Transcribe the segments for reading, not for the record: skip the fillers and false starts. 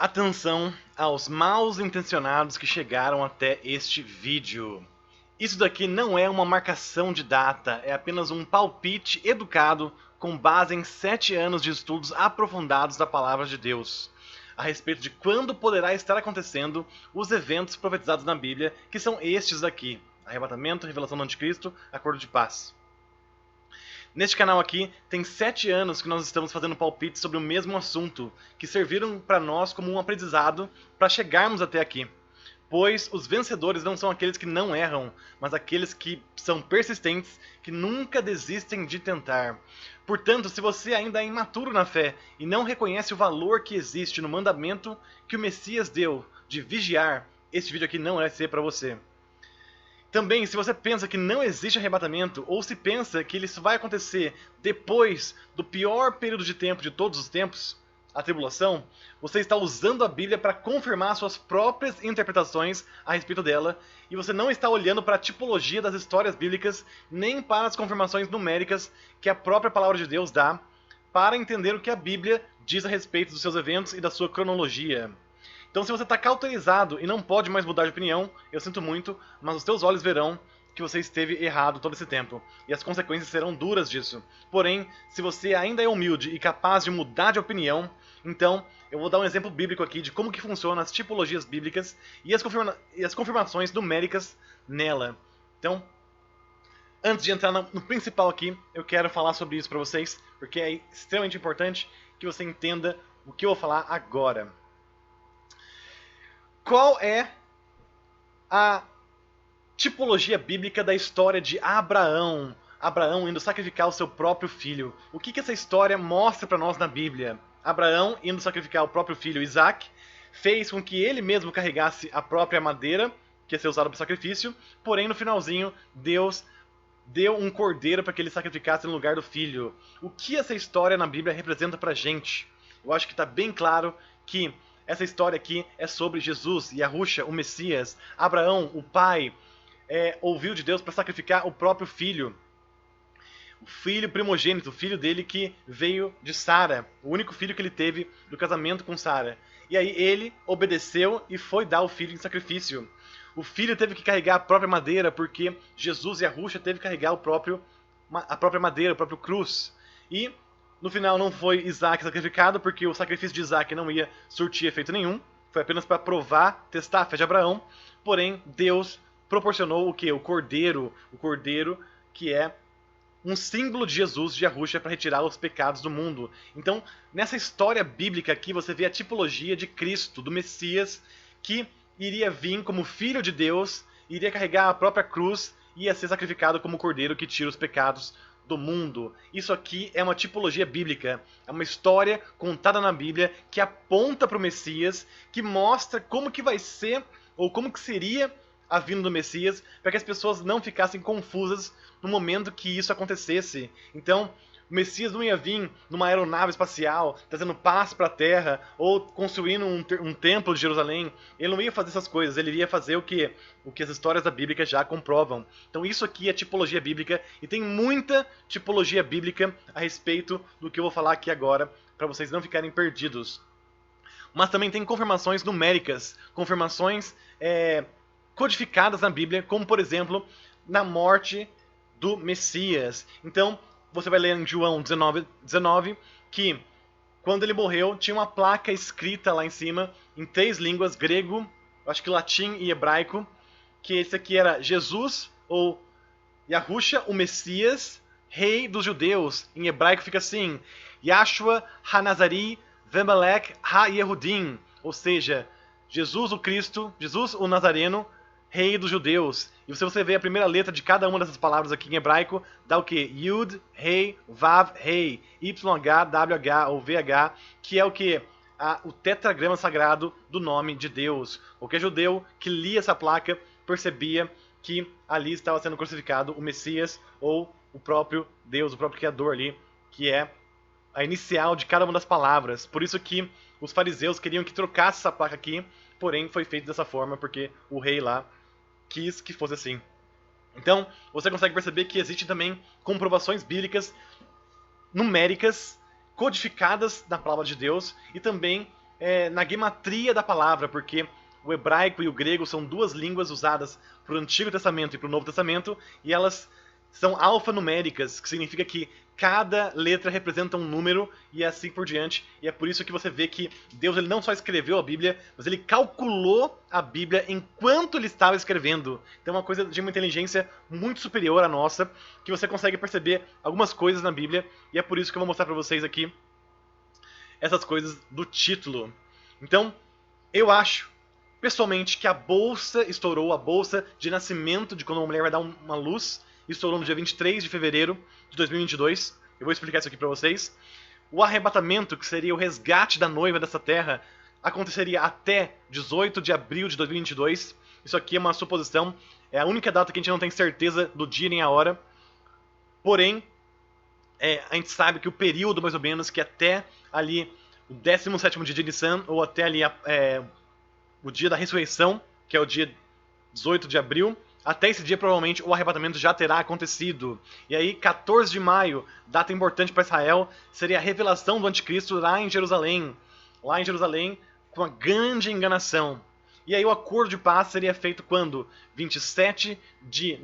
Atenção aos maus intencionados que chegaram até este vídeo. Isso daqui não é uma marcação de data, é apenas um palpite educado com base em 7 anos de estudos aprofundados da Palavra de Deus, a respeito de quando poderá estar acontecendo os eventos profetizados na Bíblia, que são estes aqui: arrebatamento, revelação do anticristo, acordo de paz. Neste canal aqui, tem 7 anos que nós estamos fazendo palpites sobre o mesmo assunto, que serviram para nós como um aprendizado para chegarmos até aqui. Pois os vencedores não são aqueles que não erram, mas aqueles que são persistentes, que nunca desistem de tentar. Portanto, se você ainda é imaturo na fé e não reconhece o valor que existe no mandamento que o Messias deu de vigiar, este vídeo aqui não vai ser para você. Também, se você pensa que não existe arrebatamento, ou se pensa que isso vai acontecer depois do pior período de tempo de todos os tempos, a tribulação, você está usando a Bíblia para confirmar suas próprias interpretações a respeito dela, e você não está olhando para a tipologia das histórias bíblicas, nem para as confirmações numéricas que a própria palavra de Deus dá, para entender o que a Bíblia diz a respeito dos seus eventos e da sua cronologia. Então, se você está cauterizado e não pode mais mudar de opinião, eu sinto muito, mas os teus olhos verão que você esteve errado todo esse tempo, e as consequências serão duras disso. Porém, se você ainda é humilde e capaz de mudar de opinião, então eu vou dar um exemplo bíblico aqui de como que funcionam as tipologias bíblicas e as confirmações numéricas nela. Então, antes de entrar no principal aqui, eu quero falar sobre isso para vocês, porque é extremamente importante que você entenda o que eu vou falar agora. Qual é a tipologia bíblica da história de Abraão? Abraão indo sacrificar o seu próprio filho. O que essa história mostra para nós na Bíblia? Abraão indo sacrificar o próprio filho Isaac fez com que ele mesmo carregasse a própria madeira, que ia ser usada para o sacrifício, porém no finalzinho Deus deu um cordeiro para que ele sacrificasse no lugar do filho. O que essa história na Bíblia representa para a gente? Eu acho que está bem claro que essa história aqui é sobre Jesus, Yahusha, o Messias. Abraão, o pai, ouviu de Deus para sacrificar o próprio filho. O filho primogênito, o filho dele que veio de Sara. O único filho que ele teve do casamento com Sara. E aí ele obedeceu e foi dar o filho em sacrifício. O filho teve que carregar a própria madeira, porque Jesus, Yahusha, teve que carregar a própria madeira, o próprio cruz. E no final não foi Isaac sacrificado, porque o sacrifício de Isaac não ia surtir efeito nenhum. Foi apenas para provar, testar a fé de Abraão. Porém, Deus proporcionou o quê? O cordeiro que é um símbolo de Jesus, de Yahusha, para retirar os pecados do mundo. Então, nessa história bíblica aqui, você vê a tipologia de Cristo, do Messias, que iria vir como filho de Deus, iria carregar a própria cruz e ia ser sacrificado como cordeiro que tira os pecados do mundo. Isso aqui é uma tipologia bíblica, é uma história contada na Bíblia que aponta para o Messias, que mostra como que vai ser, ou como que seria a vinda do Messias, para que as pessoas não ficassem confusas no momento que isso acontecesse. Então, o Messias não ia vir numa aeronave espacial, trazendo paz para a Terra, ou construindo um templo de Jerusalém. Ele não ia fazer essas coisas, ele ia fazer o que as histórias da Bíblia já comprovam. Então isso aqui é tipologia bíblica, e tem muita tipologia bíblica a respeito do que eu vou falar aqui agora, para vocês não ficarem perdidos. Mas também tem confirmações numéricas, confirmações codificadas na Bíblia, como por exemplo, na morte do Messias. Então, você vai ler em João 19, que quando ele morreu, tinha uma placa escrita lá em cima, em 3 línguas, grego, acho que latim e hebraico, que esse aqui era Jesus, ou Yahusha, o Messias, rei dos judeus. Em hebraico fica assim, Yahshua HaNazari Vemelech HaYehudim, ou seja, Jesus o Cristo, Jesus o Nazareno, rei dos judeus. E se você vê a primeira letra de cada uma dessas palavras aqui em hebraico, dá o que? Yud, Rei, Vav, Rei, YH, WH ou VH, que é o que? O tetragrama sagrado do nome de Deus. Qualquer judeu que lia essa placa percebia que ali estava sendo crucificado o Messias ou o próprio Deus, o próprio Criador ali, que é a inicial de cada uma das palavras. Por isso que os fariseus queriam que trocasse essa placa aqui, porém foi feito dessa forma porque o rei lá quis que fosse assim. Então, você consegue perceber que existem também comprovações bíblicas numéricas codificadas na palavra de Deus e também na gematria da palavra, porque o hebraico e o grego são duas línguas usadas para o Antigo Testamento e para o Novo Testamento, e elas são alfanuméricas, que significa que cada letra representa um número e assim por diante. E é por isso que você vê que Deus ele não só escreveu a Bíblia, mas ele calculou a Bíblia enquanto ele estava escrevendo. Então é uma coisa de uma inteligência muito superior à nossa, que você consegue perceber algumas coisas na Bíblia, e é por isso que eu vou mostrar para vocês aqui essas coisas do título. Então, eu acho, pessoalmente, que a bolsa estourou, a bolsa de nascimento de quando uma mulher vai dar uma luz, estourou no dia 23 de fevereiro de 2022. Eu vou explicar isso aqui para vocês. O arrebatamento, que seria o resgate da noiva dessa terra, aconteceria até 18 de abril de 2022. Isso aqui é uma suposição, é a única data que a gente não tem certeza do dia nem a hora. Porém, a gente sabe que o período, mais ou menos, que até ali o 17º dia de Nissan, ou até ali o dia da ressurreição, que é o dia 18 de abril, até esse dia provavelmente o arrebatamento já terá acontecido. E aí, 14 de maio, data importante para Israel, seria a revelação do anticristo lá em Jerusalém. Lá em Jerusalém, com uma grande enganação. E aí o acordo de paz seria feito quando? 27 de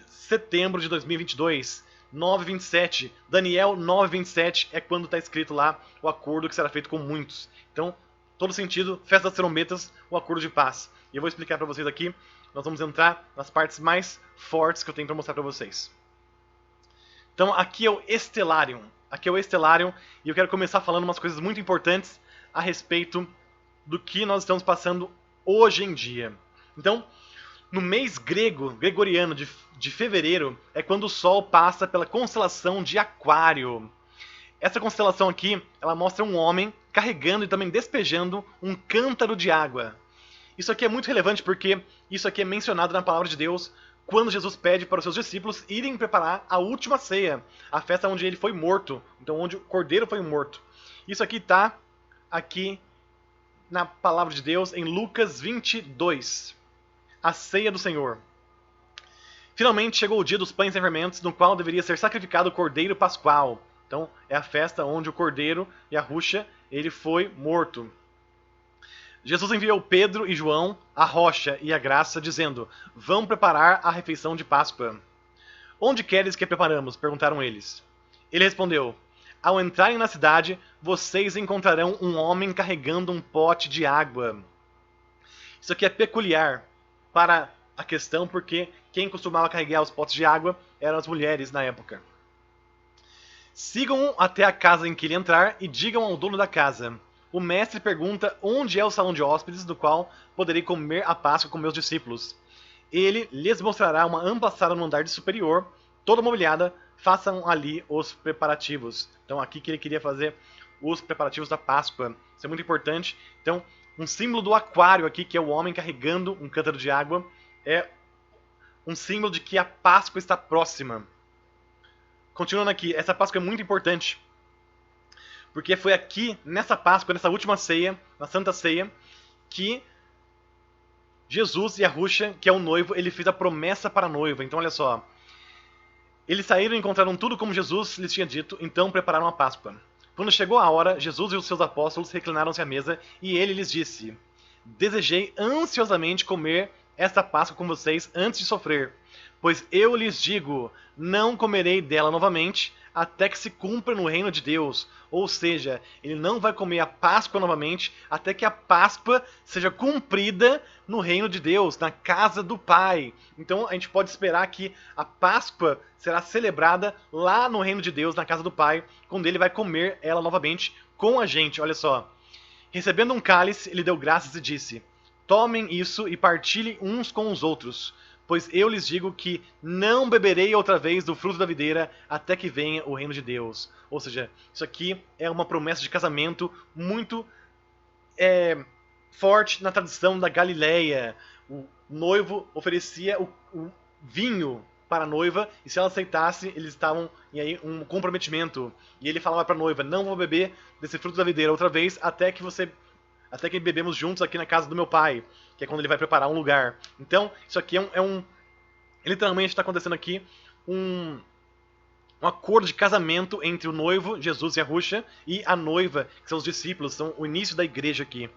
setembro de 2022. 9:27, Daniel 9:27 é quando está escrito lá o acordo que será feito com muitos. Então, todo sentido, festa das trombetas, o acordo de paz. E eu vou explicar para vocês aqui, nós vamos entrar nas partes mais fortes que eu tenho para mostrar para vocês. Então, aqui é o Stellarium. Aqui é o Stellarium, e eu quero começar falando umas coisas muito importantes a respeito do que nós estamos passando hoje em dia. Então, no mês gregoriano de fevereiro, é quando o Sol passa pela constelação de Aquário. Essa constelação aqui, ela mostra um homem carregando e também despejando um cântaro de água. Isso aqui é muito relevante porque isso aqui é mencionado na palavra de Deus quando Jesus pede para os seus discípulos irem preparar a última ceia, a festa onde ele foi morto, então onde o cordeiro foi morto. Isso aqui está aqui na palavra de Deus em Lucas 22. A ceia do Senhor. Finalmente chegou o dia dos pães sem fermentos, no qual deveria ser sacrificado o cordeiro pascual. Então, é a festa onde o cordeiro e a roxa, ele foi morto. Jesus enviou Pedro e João, a rocha e a graça, dizendo: vão preparar a refeição de Páscoa. Onde queres que preparamos? Perguntaram eles. Ele respondeu: ao entrarem na cidade, vocês encontrarão um homem carregando um pote de água. Isso aqui é peculiar para a questão, porque quem costumava carregar os potes de água eram as mulheres na época. Sigam-o até a casa em que ele entrar e digam ao dono da casa: o mestre pergunta onde é o salão de hóspedes, do qual poderei comer a Páscoa com meus discípulos. Ele lhes mostrará uma ampla sala no andar superior, toda mobiliada, façam ali os preparativos. Então aqui que ele queria fazer os preparativos da Páscoa. Isso é muito importante. Então, um símbolo do aquário aqui, que é o homem carregando um cântaro de água, é um símbolo de que a Páscoa está próxima. Continuando aqui, essa Páscoa é muito importante, porque foi aqui, nessa Páscoa, nessa última ceia, na Santa Ceia, que Jesus e a Ruxa, que é o noivo, ele fez a promessa para a noiva. Então, olha só. Eles saíram e encontraram tudo como Jesus lhes tinha dito, então prepararam a Páscoa. Quando chegou a hora, Jesus e os seus apóstolos reclinaram-se à mesa, e ele lhes disse: desejei ansiosamente comer esta Páscoa com vocês antes de sofrer, pois eu lhes digo, não comerei dela novamente, até que se cumpra no reino de Deus. Ou seja, ele não vai comer a Páscoa novamente, até que a Páscoa seja cumprida no reino de Deus, na casa do Pai. Então a gente pode esperar que a Páscoa será celebrada lá no reino de Deus, na casa do Pai, quando ele vai comer ela novamente com a gente. Olha só. Recebendo um cálice, ele deu graças e disse: tomem isso e partilhem uns com os outros, pois eu lhes digo que não beberei outra vez do fruto da videira até que venha o reino de Deus. Ou seja, isso aqui é uma promessa de casamento muito forte na tradição da Galileia. O noivo oferecia o vinho para a noiva, e se ela aceitasse, eles estavam em um comprometimento. E ele falava para a noiva: não vou beber desse fruto da videira outra vez até que bebemos juntos aqui na casa do meu pai, que é quando ele vai preparar um lugar. Então, isso aqui literalmente está acontecendo aqui um acordo de casamento entre o noivo, Jesus e Yahusha, e a noiva, que são os discípulos, são o início da igreja aqui.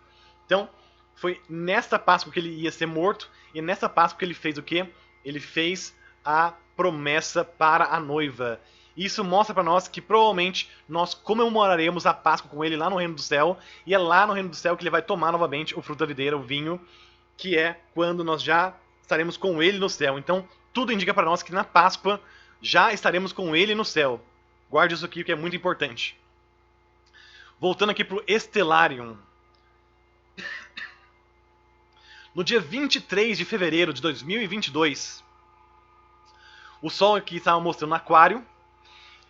Então, foi nesta Páscoa que ele ia ser morto, e nessa Páscoa que ele fez o quê? Ele fez a promessa para a noiva. Isso mostra para nós que provavelmente nós comemoraremos a Páscoa com ele lá no reino do céu, e é lá no reino do céu que ele vai tomar novamente o fruto da videira, o vinho, que é quando nós já estaremos com ele no céu. Então, tudo indica para nós que na Páscoa já estaremos com ele no céu. Guarde isso aqui, que é muito importante. Voltando aqui para o Stellarium. No dia 23 de fevereiro de 2022, o Sol aqui estava mostrando no Aquário.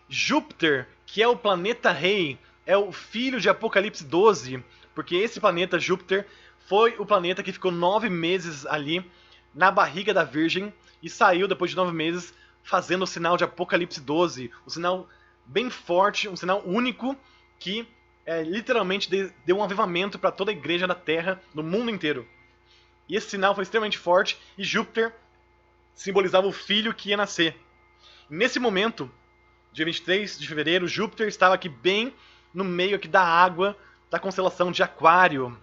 Júpiter, que é o planeta rei, é o filho de Apocalipse 12, porque esse planeta, Júpiter, foi o planeta que ficou 9 meses ali na barriga da Virgem e saiu depois de 9 meses fazendo o sinal de Apocalipse 12, um sinal bem forte, um sinal único que literalmente deu um avivamento para toda a igreja da Terra, no mundo inteiro. E esse sinal foi extremamente forte e Júpiter simbolizava o filho que ia nascer. Nesse momento, dia 23 de fevereiro, Júpiter estava aqui bem no meio aqui da água da constelação de Aquário.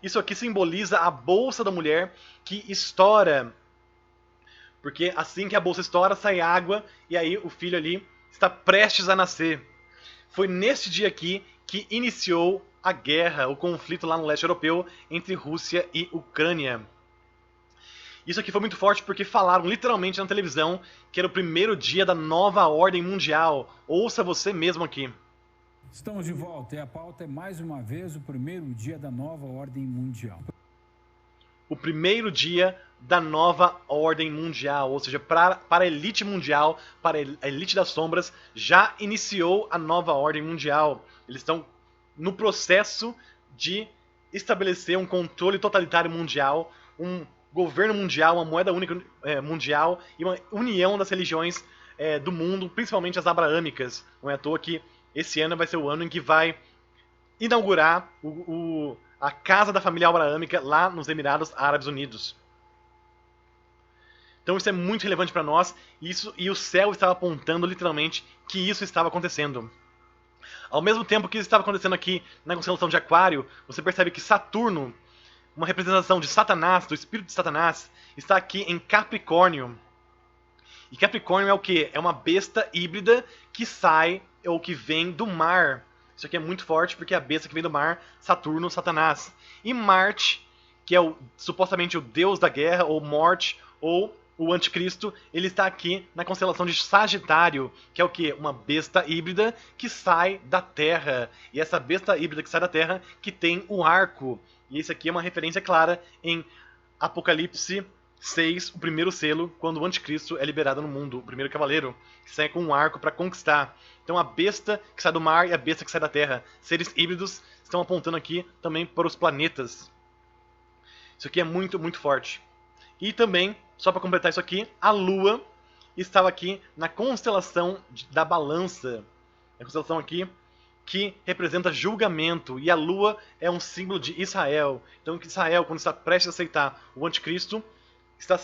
Isso aqui simboliza a bolsa da mulher que estoura. Porque assim que a bolsa estoura, sai água e aí o filho ali está prestes a nascer. Foi nesse dia aqui que iniciou a guerra, o conflito lá no leste europeu entre Rússia e Ucrânia. Isso aqui foi muito forte porque falaram literalmente na televisão que era o primeiro dia da nova ordem mundial. Ouça você mesmo aqui. Estamos de volta e a pauta é mais uma vez o primeiro dia da nova ordem mundial. O primeiro dia da nova ordem mundial, ou seja, para a elite mundial, para a elite das sombras, já iniciou a nova ordem mundial. Eles estão no processo de estabelecer um controle totalitário mundial, um governo mundial, uma moeda única mundial e uma união das religiões do mundo, principalmente as abraâmicas. Não é à toa que esse ano vai ser o ano em que vai inaugurar a casa da família abraâmica lá nos Emirados Árabes Unidos. Então isso é muito relevante para nós e o céu estava apontando literalmente que isso estava acontecendo. Ao mesmo tempo que isso estava acontecendo aqui na constelação de Aquário, você percebe que Saturno, uma representação de Satanás, do espírito de Satanás, está aqui em Capricórnio. E Capricórnio é o quê? É uma besta híbrida que sai ou que vem do mar. Isso aqui é muito forte porque é a besta que vem do mar, Saturno, Satanás. E Marte, que é supostamente o deus da guerra, ou morte, ou o anticristo, ele está aqui na constelação de Sagitário, que é o quê? Uma besta híbrida que sai da Terra. E essa besta híbrida que sai da Terra que tem um arco. E esse aqui é uma referência clara em Apocalipse 6, o primeiro selo, quando o anticristo é liberado no mundo, o primeiro cavaleiro, que sai com um arco para conquistar. Então a besta que sai do mar e a besta que sai da terra, seres híbridos, estão apontando aqui também para os planetas. Isso aqui é muito, muito forte. E também, só para completar isso aqui, a Lua estava aqui na constelação da Balança. A constelação aqui que representa julgamento, e a Lua é um símbolo de Israel. Então Israel, quando está prestes a aceitar o anticristo, está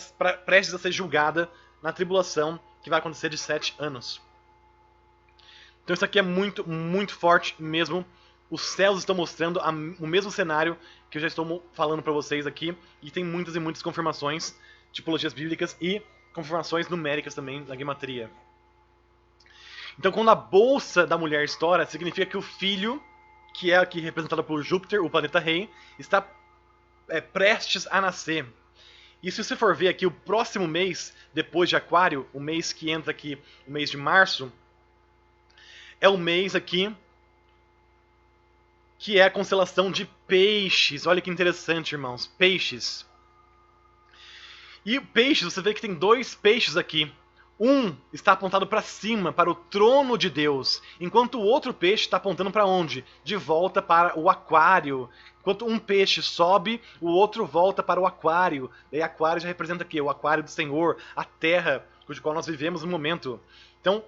prestes a ser julgada na tribulação que vai acontecer de 7 anos. Então isso aqui é muito, muito forte mesmo. Os céus estão mostrando o mesmo cenário que eu já estou falando para vocês aqui, e tem muitas e muitas confirmações, tipologias bíblicas e confirmações numéricas também da gematria. Então quando a bolsa da mulher estoura, significa que o filho, que é aqui representado por Júpiter, o planeta rei, está prestes a nascer. E se você for ver aqui o próximo mês, depois de Aquário, o mês que entra aqui, o mês de março, é o mês aqui que é a constelação de Peixes. Olha que interessante, irmãos. Peixes. E Peixes, você vê que tem 2 peixes aqui. Um está apontado para cima, para o trono de Deus, enquanto o outro peixe está apontando para onde? De volta para o Aquário. Enquanto um peixe sobe, o outro volta para o Aquário. E Aquário já representa aqui o Aquário do Senhor, a Terra, cujo qual nós vivemos no momento. Então,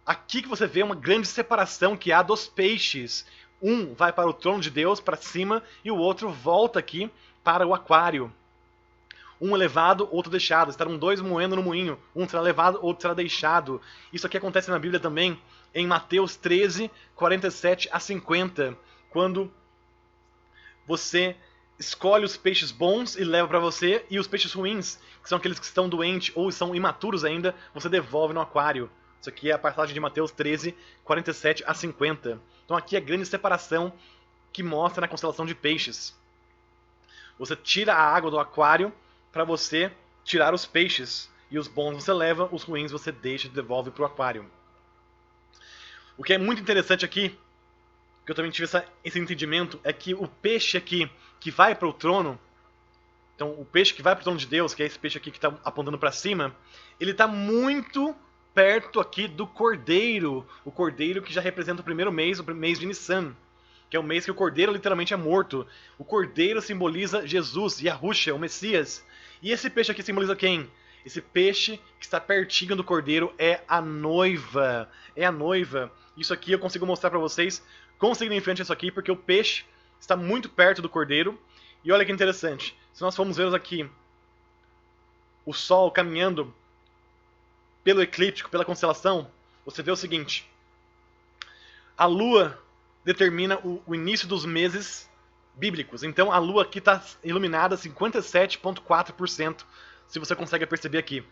aqui que você vê uma grande separação que há dos peixes. Um vai para o trono de Deus, para cima, e o outro volta aqui para o Aquário. Um é levado, outro deixado. Estarão dois moendo no moinho. Um será levado, outro será deixado. Isso aqui acontece na Bíblia também, em Mateus 13, 47 a 50. Quando você escolhe os peixes bons e leva para você, e os peixes ruins, que são aqueles que estão doentes ou são imaturos ainda, você devolve no aquário. Isso aqui é a passagem de Mateus 13, 47 a 50. Então aqui é a grande separação que mostra na constelação de peixes. Você tira a água do aquário para você tirar os peixes. E os bons você leva, os ruins você deixa e devolve para o aquário. O que é muito interessante aqui, que eu também tive esse entendimento, é que o peixe aqui que vai para o trono, então o peixe que vai para o trono de Deus, que é esse peixe aqui que está apontando para cima, ele está muito perto aqui do cordeiro, o cordeiro que já representa o primeiro mês, o mês de Nissan, que é o mês que o cordeiro literalmente é morto. O cordeiro simboliza Jesus, Yahushua, o Messias. E esse peixe aqui simboliza quem? Esse peixe que está pertinho do cordeiro é a noiva. É a noiva. Isso aqui eu consigo mostrar para vocês como significa isso aqui, porque o peixe está muito perto do cordeiro. E olha que interessante. Se nós formos ver aqui o Sol caminhando pelo eclíptico, pela constelação, você vê o seguinte. A Lua determina o início dos meses bíblicos. Então a Lua aqui está iluminada 57,4%, se você consegue perceber aqui.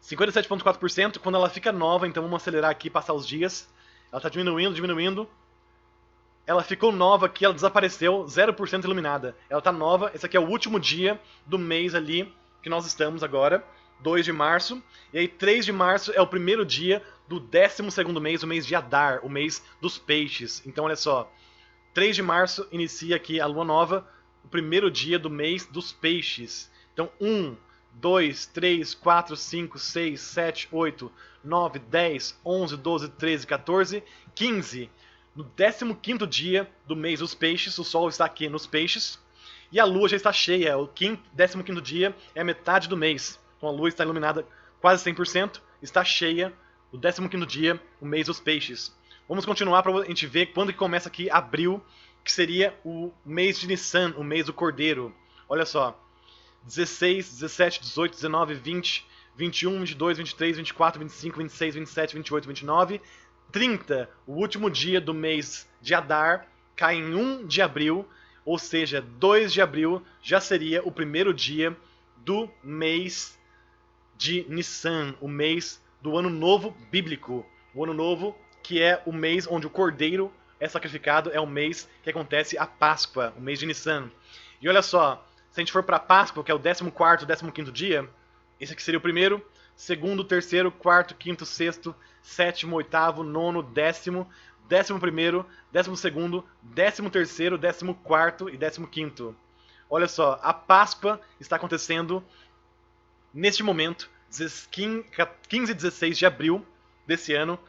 57,4%, quando ela fica nova, então vamos acelerar aqui e passar os dias. Ela está diminuindo, diminuindo. Ela ficou nova aqui, ela desapareceu, 0% iluminada. Ela está nova, esse aqui é o último dia do mês ali que nós estamos agora, 2 de março. E aí 3 de março é o primeiro dia do 12º mês, o mês de Adar, o mês dos peixes. Então olha só, 3 de março inicia aqui a lua nova, o primeiro dia do mês dos peixes. Então 1, 2, 3, 4, 5, 6, 7, 8, 9, 10, 11, 12, 13, 14, 15. No 15º dia do mês dos peixes, o Sol está aqui nos peixes, e a Lua já está cheia, o 15º dia é a metade do mês. Então a Lua está iluminada quase 100%, está cheia, no 15º dia, o mês dos peixes. Vamos continuar para a gente ver quando que começa aqui abril, que seria o mês de Nissan, o mês do Cordeiro. Olha só, 16, 17, 18, 19, 20, 21, 22, 23, 24, 25, 26, 27, 28, 29, 30, o último dia do mês de Adar, cai em 1 de abril, ou seja, 2 de abril já seria o primeiro dia do mês de Nissan, o mês do ano novo bíblico. O ano novo, que é o mês onde o cordeiro é sacrificado, é o mês que acontece a Páscoa, o mês de Nissan. E olha só, se a gente for para a Páscoa, que é o 14º, 15º dia, esse aqui seria o primeiro, segundo, terceiro, quarto, quinto, sexto, sétimo, oitavo, nono, 10º, 11º, 12º, 13º, 14º e 15º. Olha só, a Páscoa está acontecendo neste momento, 15 e 16 de abril desse ano,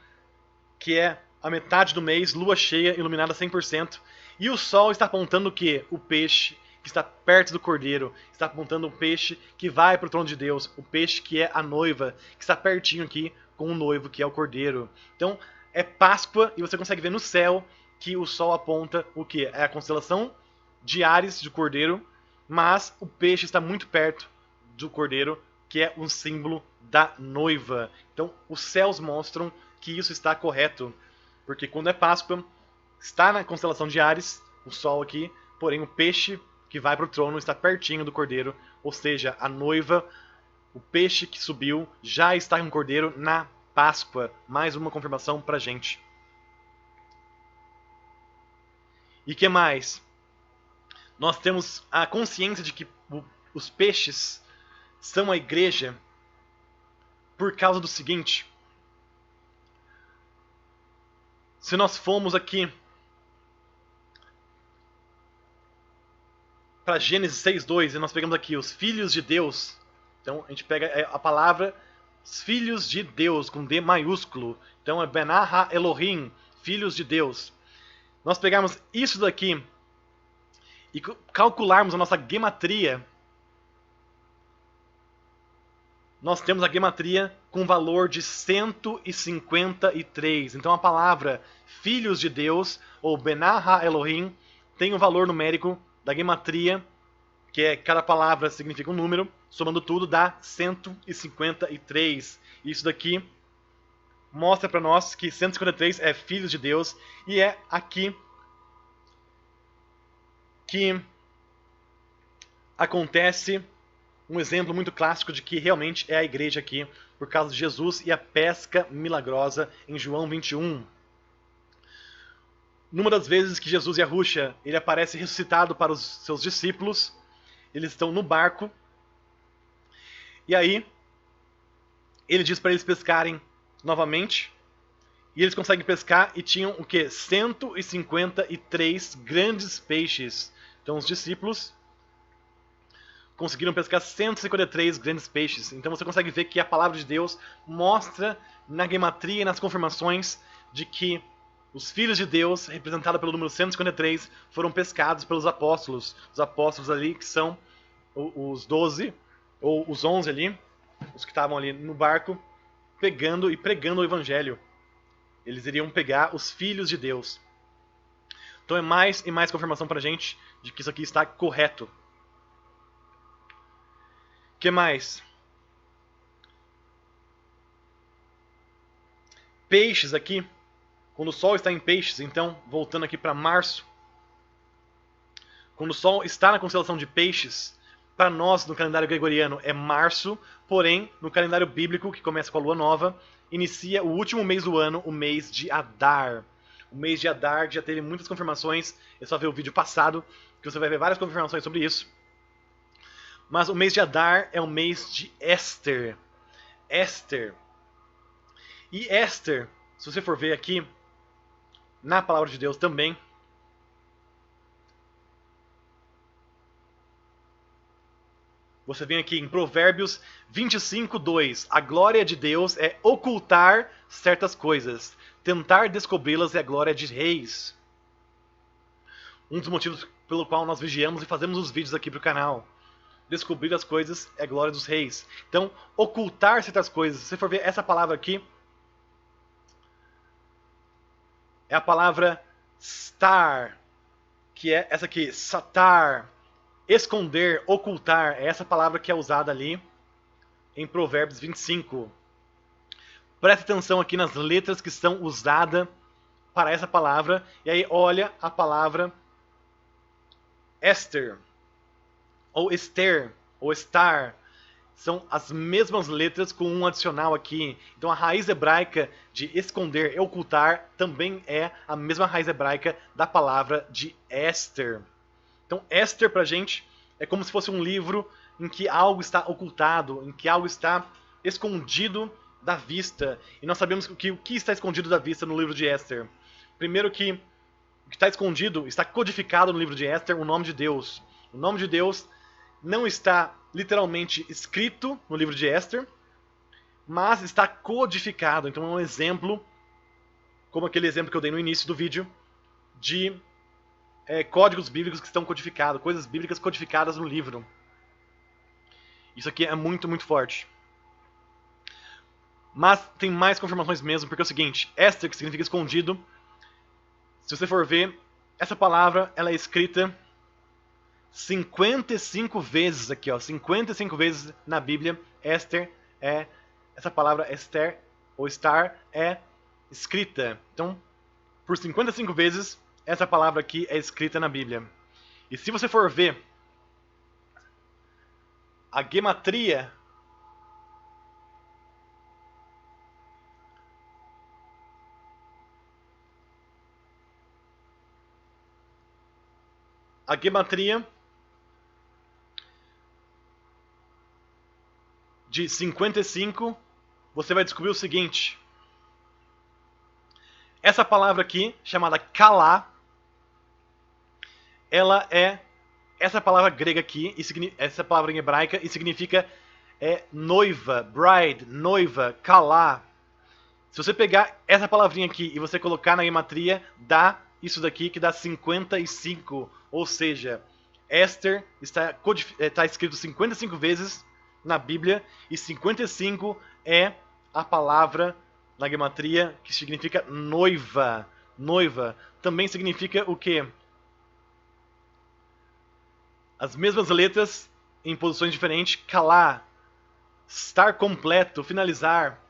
que é a metade do mês, lua cheia, iluminada 100%, e o Sol está apontando o quê? O peixe que está perto do cordeiro, está apontando o peixe que vai para o trono de Deus, o peixe que é a noiva, que está pertinho aqui com o noivo, que é o cordeiro. Então, é Páscoa, e você consegue ver no céu que o Sol aponta o quê? É a constelação de Áries, do cordeiro, mas o peixe está muito perto do cordeiro, que é um símbolo da noiva. Então, os céus mostram que isso está correto, porque quando é Páscoa, está na constelação de Áries, o Sol aqui, porém o peixe que vai para o trono está pertinho do cordeiro, ou seja, a noiva, o peixe que subiu, já está com o cordeiro na Páscoa. Mais uma confirmação para a gente. E que mais? Nós temos a consciência de que os peixes são a igreja por causa do seguinte. Se nós formos aqui para Gênesis 6:2 e nós pegamos aqui os filhos de Deus, então a gente pega a palavra filhos de Deus com D maiúsculo, então é Benah Elohim, filhos de Deus. Nós pegarmos isso daqui e calcularmos a nossa gematria, nós temos a gematria com valor de 153. Então a palavra filhos de Deus, ou Benah Elohim, tem um valor numérico da gematria que é cada palavra significa um número, somando tudo dá 153. Isso daqui mostra para nós que 153 é filhos de Deus, e é aqui que acontece um exemplo muito clássico de que realmente é a igreja aqui, por causa de Jesus e a pesca milagrosa em João 21. Numa das vezes que Jesus e Yahushua, ele aparece ressuscitado para os seus discípulos, eles estão no barco, e aí ele diz para eles pescarem novamente, e eles conseguem pescar e tinham o que? 153 grandes peixes. Então os discípulos conseguiram pescar 153 grandes peixes. Então você consegue ver que a palavra de Deus mostra na gematria e nas confirmações de que os filhos de Deus, representados pelo número 153, foram pescados pelos apóstolos. Os apóstolos ali que são os 12, ou os 11 ali, os que estavam ali no barco, pegando e pregando o evangelho. Eles iriam pegar os filhos de Deus. Então é mais e mais confirmação pra gente de que isso aqui está correto. O que mais? Peixes aqui. Quando o Sol está em peixes, então, voltando aqui para março. Quando o Sol está na constelação de peixes, para nós no calendário gregoriano é março, porém no calendário bíblico, que começa com a lua nova, inicia o último mês do ano, o mês de Adar. O mês de Adar já teve muitas confirmações, é só ver o vídeo passado, que você vai ver várias confirmações sobre isso. Mas o mês de Adar é o mês de Éster. Éster. E Éster, se você for ver aqui, na palavra de Deus também, você vem aqui em Provérbios 25:2. A glória de Deus é ocultar certas coisas. Tentar descobri-las é a glória de reis. Um dos motivos pelo qual nós vigiamos e fazemos os vídeos aqui para o canal. Descobrir as coisas é a glória dos reis. Então, ocultar certas coisas. Se você for ver essa palavra aqui, é a palavra star, que é essa aqui, satar. Esconder, ocultar, é essa palavra que é usada ali em Provérbios 25. Preste atenção aqui nas letras que são usadas para essa palavra. E aí olha a palavra Esther, ou Esther, ou Star. São as mesmas letras com um adicional aqui. Então a raiz hebraica de esconder e ocultar também é a mesma raiz hebraica da palavra de Esther. Então Esther pra gente é como se fosse um livro em que algo está ocultado, em que algo está escondido da vista. E nós sabemos que o que está escondido da vista no livro de Esther. Primeiro que o que está escondido está codificado no livro de Esther, o nome de Deus. O nome de Deus não está literalmente escrito no livro de Esther, mas está codificado. Então é um exemplo, como aquele exemplo que eu dei no início do vídeo, de códigos bíblicos que estão codificados, coisas bíblicas codificadas no livro. Isso aqui é muito, muito forte. Mas tem mais confirmações mesmo, porque é o seguinte, Esther, que significa escondido, se você for ver, essa palavra ela é escrita 55 vezes aqui, ó, 55 vezes na Bíblia. Esther é, essa palavra Esther, ou Star, é escrita. Então, por 55 vezes, essa palavra aqui é escrita na Bíblia. E se você for ver a gematria de 55, você vai descobrir o seguinte. Essa palavra aqui, chamada kalá, ela é essa palavra grega aqui, essa palavra em hebraica, e significa noiva, bride, noiva, kalá. Se você pegar essa palavrinha aqui e você colocar na gematria, dá isso daqui que dá 55. Ou seja, Esther está escrito 55 vezes na Bíblia, e 55 é a palavra na gematria que significa noiva. Noiva também significa o quê? As mesmas letras em posições diferentes. Kalá, estar completo, finalizar.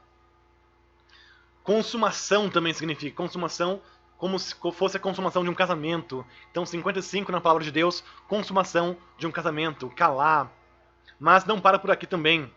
Consumação também significa. Consumação como se fosse a consumação de um casamento. Então 55 na palavra de Deus, consumação de um casamento. Kalá. Mas não para por aqui também.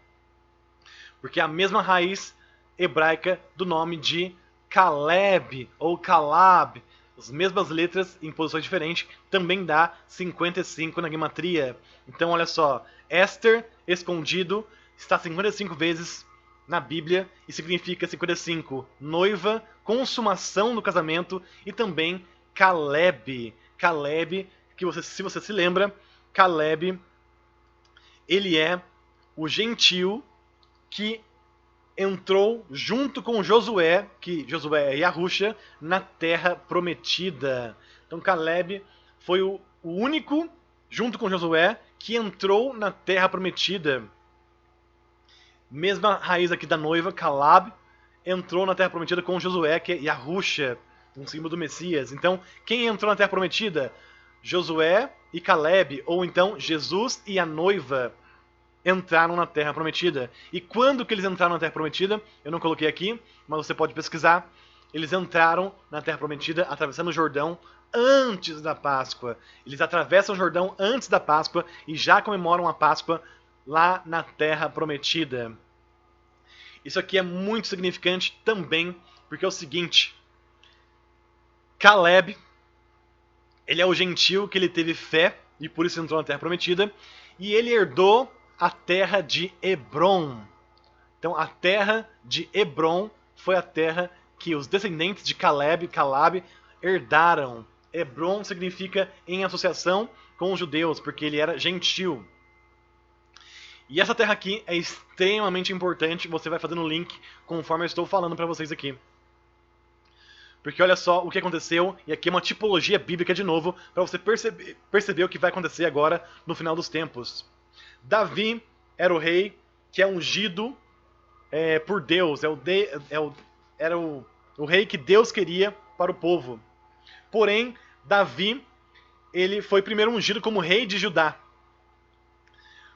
Porque é a mesma raiz hebraica do nome de Caleb ou Calab, as mesmas letras em posições diferentes, também dá 55 na gematria. Então olha só, Esther, escondido, está 55 vezes na Bíblia e significa 55, noiva, consumação do casamento, e também Caleb. Caleb, que você, se você se lembra, Caleb, ele é o gentil que entrou junto com Josué, que Josué é Yahusha, na terra prometida. Então Caleb foi o único, junto com Josué, que entrou na terra prometida. Mesma raiz aqui da noiva, Calab, entrou na terra prometida com Josué, que é Yahusha, um símbolo do Messias. Então, quem entrou na terra prometida? Josué e Caleb, ou então Jesus e a noiva entraram na Terra Prometida. E quando que eles entraram na Terra Prometida? Eu não coloquei aqui, mas você pode pesquisar. Eles entraram na Terra Prometida atravessando o Jordão antes da Páscoa. Eles atravessam o Jordão antes da Páscoa e já comemoram a Páscoa lá na Terra Prometida. Isso aqui é muito significante também, porque é o seguinte: Caleb, ele é o gentil que ele teve fé e por isso entrou na Terra Prometida, e ele herdou a terra de Hebron. Então a terra de Hebron foi a terra que os descendentes de Caleb herdaram. Hebron significa em associação com os judeus, porque ele era gentil. E essa terra aqui é extremamente importante, você vai fazendo o link conforme eu estou falando para vocês aqui. Porque olha só o que aconteceu, e aqui é uma tipologia bíblica de novo, para você perceber o que vai acontecer agora no final dos tempos. Davi era o rei que é ungido por Deus, era o rei que Deus queria para o povo. Porém, Davi, ele foi primeiro ungido como rei de Judá,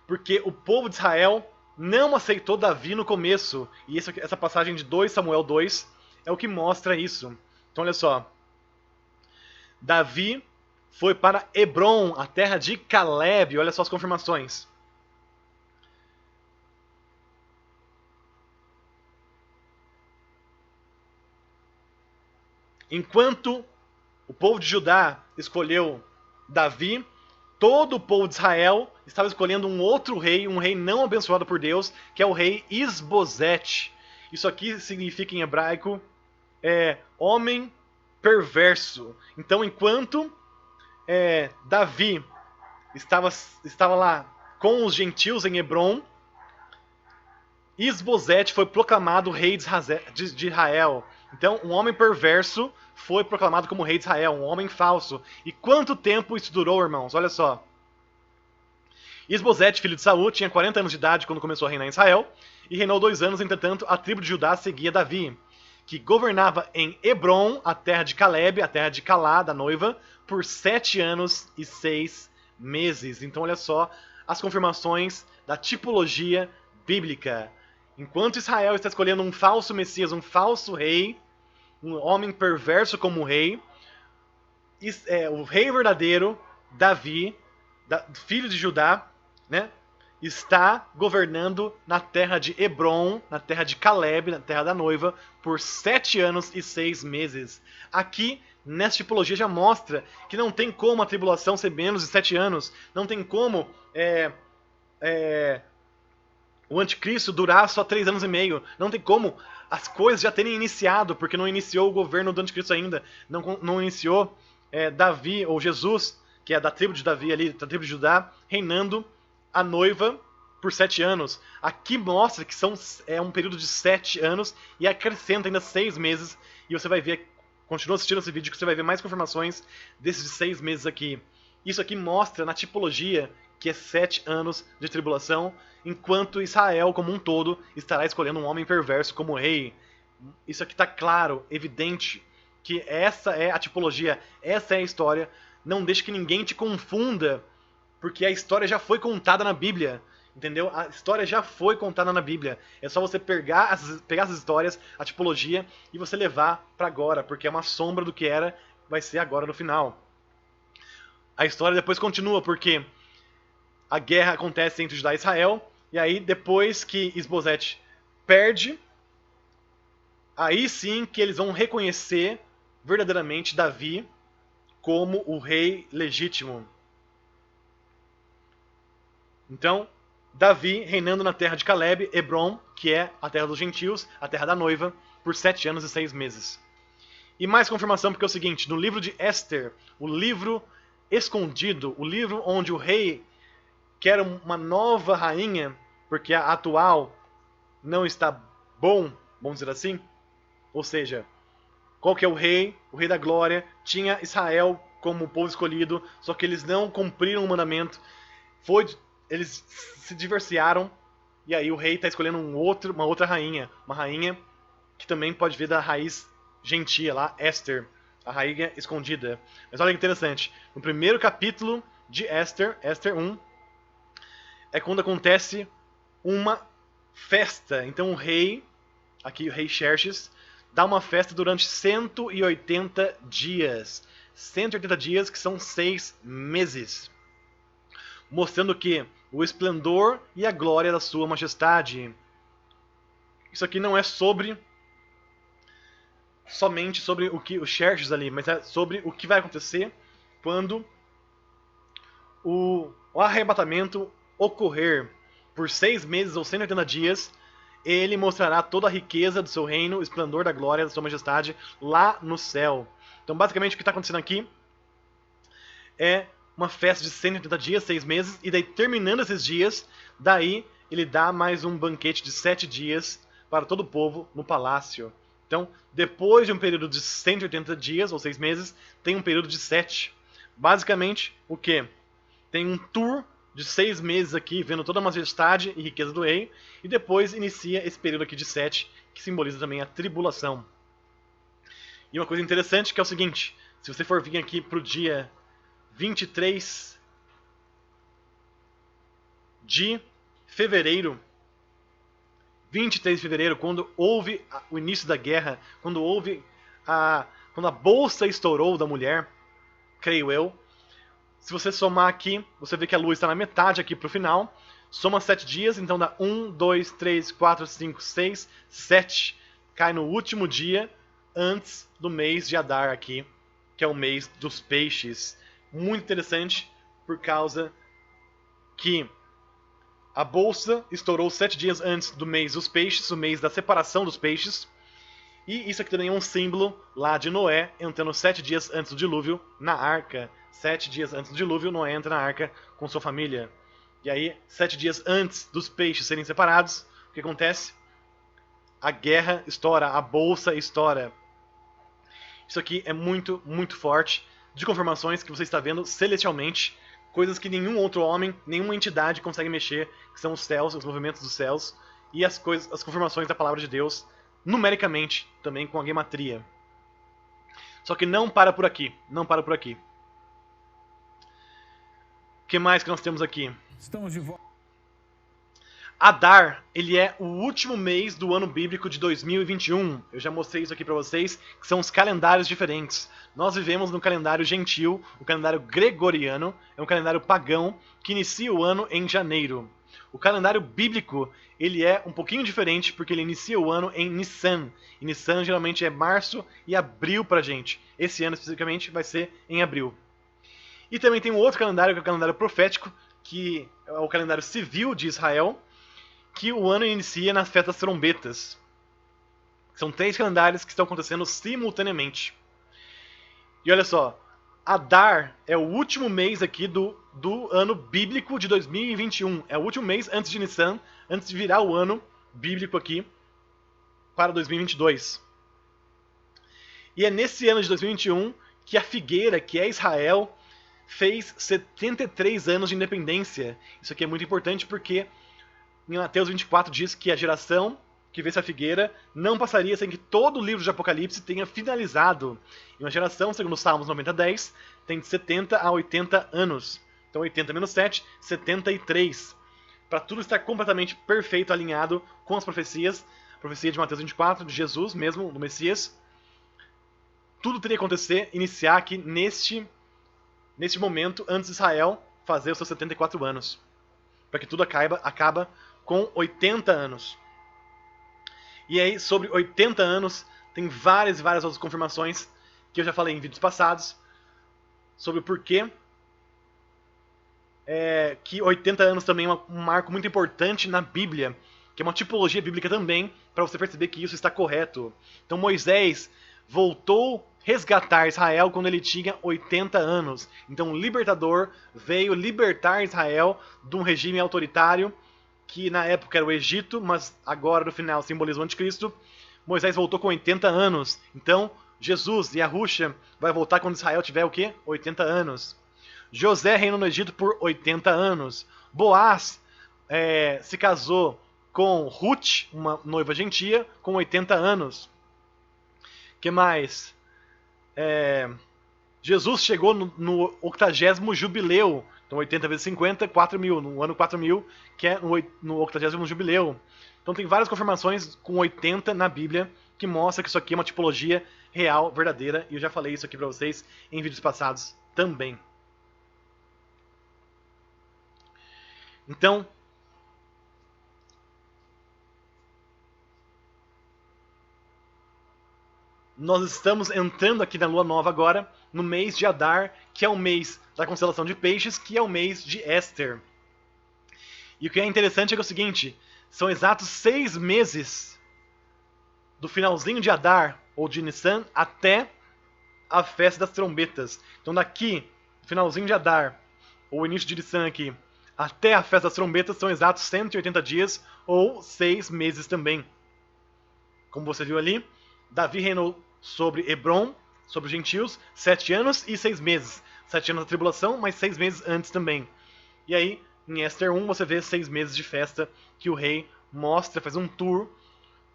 porque o povo de Israel não aceitou Davi no começo, e essa passagem de 2 Samuel 2 é o que mostra isso. Então olha só, Davi foi para Hebron, a terra de Caleb, olha só as confirmações. Enquanto o povo de Judá escolheu Davi, todo o povo de Israel estava escolhendo um outro rei, um rei não abençoado por Deus, que é o rei Isbosete. Isso aqui significa em hebraico homem perverso. Então, enquanto Davi estava lá com os gentios em Hebron, Isbosete foi proclamado rei de Israel. Então, um homem perverso foi proclamado como rei de Israel, um homem falso. E quanto tempo isso durou, irmãos? Olha só. Isbosete, filho de Saul, tinha 40 anos de idade quando começou a reinar em Israel, e reinou 2 anos, entretanto, a tribo de Judá seguia Davi, que governava em Hebron, a terra de Caleb, a terra de Calá, da noiva, por 7 anos e 6 meses. Então, olha só as confirmações da tipologia bíblica. Enquanto Israel está escolhendo um falso Messias, um falso rei, um homem perverso como rei, o rei verdadeiro, Davi, filho de Judá, né, está governando na terra de Hebron, na terra de Caleb, na terra da noiva, por 7 anos e 6 meses. Aqui, nessa tipologia, já mostra que não tem como a tribulação ser menos de 7 anos, não tem como o anticristo durar só 3 anos e meio. Não tem como as coisas já terem iniciado, porque não iniciou o governo do anticristo ainda. Não iniciou Davi, ou Jesus, que é da tribo de Davi ali, da tribo de Judá, reinando a noiva por 7 anos. Aqui mostra que é um período de 7 anos e acrescenta ainda 6 meses. E você vai ver, continua assistindo esse vídeo que você vai ver mais confirmações desses 6 meses aqui. Isso aqui mostra na tipologia que é 7 anos de tribulação, enquanto Israel como um todo estará escolhendo um homem perverso como rei. Isso aqui está claro, evidente, que essa é a tipologia, essa é a história. Não deixe que ninguém te confunda porque a história já foi contada na Bíblia. Entendeu? A história já foi contada na Bíblia. É só você pegar as histórias, a tipologia, e você levar para agora, porque é uma sombra do que vai ser agora no final. A história depois continua, porque a guerra acontece entre Judá e Israel, e aí depois que Isbosete perde, aí sim que eles vão reconhecer verdadeiramente Davi como o rei legítimo. Então, Davi reinando na terra de Caleb, Hebron, que é a terra dos gentios, a terra da noiva, por 7 anos e 6 meses. E mais confirmação, porque é o seguinte, no livro de Esther, o livro escondido, o livro onde o rei quer uma nova rainha, porque a atual não está bom, vamos dizer assim. Ou seja, qual que é o rei? O rei da glória tinha Israel como povo escolhido, só que eles não cumpriram o mandamento. Eles se divorciaram, e aí o rei está escolhendo uma outra rainha. Uma rainha que também pode vir da raiz gentia lá, Esther, a rainha escondida. Mas olha que interessante, no primeiro capítulo de Esther, Esther 1, é quando acontece uma festa. Então o rei, aqui o rei Xerxes, dá uma festa durante 180 dias. 180 dias que são 6 meses. Mostrando que o esplendor e a glória da sua majestade. Isso aqui não é somente sobre o que o Xerxes ali, mas é sobre o que vai acontecer quando o arrebatamento ocorrer. Por 6 meses ou 180 dias, ele mostrará toda a riqueza do seu reino, o esplendor da glória da sua majestade lá no céu. Então, basicamente, o que está acontecendo aqui é uma festa de 180 dias, 6 meses, e daí, terminando esses dias, daí ele dá mais um banquete de 7 dias para todo o povo no palácio. Então, depois de um período de 180 dias, ou 6 meses, tem um período de 7. Basicamente, o quê? Tem um tour de 6 meses aqui, vendo toda a majestade e riqueza do rei, e depois inicia esse período aqui de 7, que simboliza também a tribulação. E uma coisa interessante que é o seguinte, se você for vir aqui para o dia 23 de fevereiro, 23 de fevereiro, quando houve o início da guerra, quando a bolsa estourou da mulher, creio eu, se você somar aqui, você vê que a lua está na metade aqui para o final, soma 7 dias, então dá 1, 2, 3, 4, 5, 6, 7, cai no último dia antes do mês de Adar aqui, que é o mês dos peixes. Muito interessante, por causa que a bolsa estourou 7 dias antes do mês dos peixes, o mês da separação dos peixes. E isso aqui também é um símbolo lá de Noé, entrando 7 dias antes do dilúvio na arca. 7 dias antes do dilúvio, Noé entra na arca com sua família. E aí, 7 dias antes dos peixes serem separados, o que acontece? A guerra estoura, a bolsa estoura. Isso aqui é muito, muito forte, de confirmações que você está vendo celestialmente, coisas que nenhum outro homem, nenhuma entidade consegue mexer, que são os céus, os movimentos dos céus, e as confirmações da palavra de Deus, numericamente, também com a gematria. Só que não para por aqui, não para por aqui. O que mais que nós temos aqui? Estamos de volta. Adar, ele é o último mês do ano bíblico de 2021. Eu já mostrei isso aqui para vocês, que são os calendários diferentes. Nós vivemos no calendário gentil, o calendário gregoriano, é um calendário pagão que inicia o ano em janeiro. O calendário bíblico, ele é um pouquinho diferente porque ele inicia o ano em Nissan. E Nissan geralmente é março e abril pra gente. Esse ano especificamente vai ser em abril. E também tem um outro calendário, que é o calendário profético, que é o calendário civil de Israel, que o ano inicia nas festas das trombetas. São 3 calendários que estão acontecendo simultaneamente. E olha só, Adar é o último mês aqui do ano bíblico de 2021. É o último mês antes de Nissan, antes de virar o ano bíblico aqui para 2022. E é nesse ano de 2021 que a figueira, que é Israel, fez 73 anos de independência. Isso aqui é muito importante porque em Mateus 24 diz que a geração que vê essa figueira não passaria sem que todo o livro de Apocalipse tenha finalizado. E uma geração, segundo Salmos 90:10, tem de 70 a 80 anos. Então 80 menos 7, 73. Para tudo estar completamente perfeito, alinhado com as profecias. Profecia de Mateus 24, de Jesus mesmo, do Messias. Tudo teria que acontecer, iniciar aqui neste momento, antes de Israel fazer os seus 74 anos. Para que tudo acaba com 80 anos. E aí, sobre 80 anos, tem várias e várias outras confirmações que eu já falei em vídeos passados sobre o porquê que 80 anos também é um marco muito importante na Bíblia, que é uma tipologia bíblica também, para você perceber que isso está correto. Então Moisés voltou resgatar Israel quando ele tinha 80 anos. Então o libertador veio libertar Israel de um regime autoritário, que na época era o Egito, mas agora no final simboliza o anticristo. Moisés voltou com 80 anos. Então Jesus, Yahusha, vai voltar quando Israel tiver o quê? 80 anos. José reinou no Egito por 80 anos. Boaz se casou com Ruth, uma noiva gentia, com 80 anos. Que mais? Jesus chegou no 80º jubileu. Então 80 vezes 50, 4.000. No ano 4.000, que é no 80º jubileu. Então tem várias confirmações com 80 na Bíblia que mostra que isso aqui é uma tipologia real, verdadeira. E eu já falei isso aqui para vocês em vídeos passados também. Então, nós estamos entrando aqui na Lua Nova agora, no mês de Adar, que é o mês da constelação de Peixes, que é o mês de Éster. E o que é interessante é que é o seguinte, são exatos 6 meses do finalzinho de Adar, ou de Nissan, até a festa das trombetas. Então daqui, finalzinho de Adar, ou início de Nissan aqui, até a festa das trombetas são exatos 180 dias, ou 6 meses também. Como você viu ali, Davi reinou sobre Hebron, sobre os gentios, 7 anos e 6 meses. 7 anos da tribulação, mas 6 meses antes também. E aí, em Éster 1, você vê 6 meses de festa que o rei mostra, faz um tour,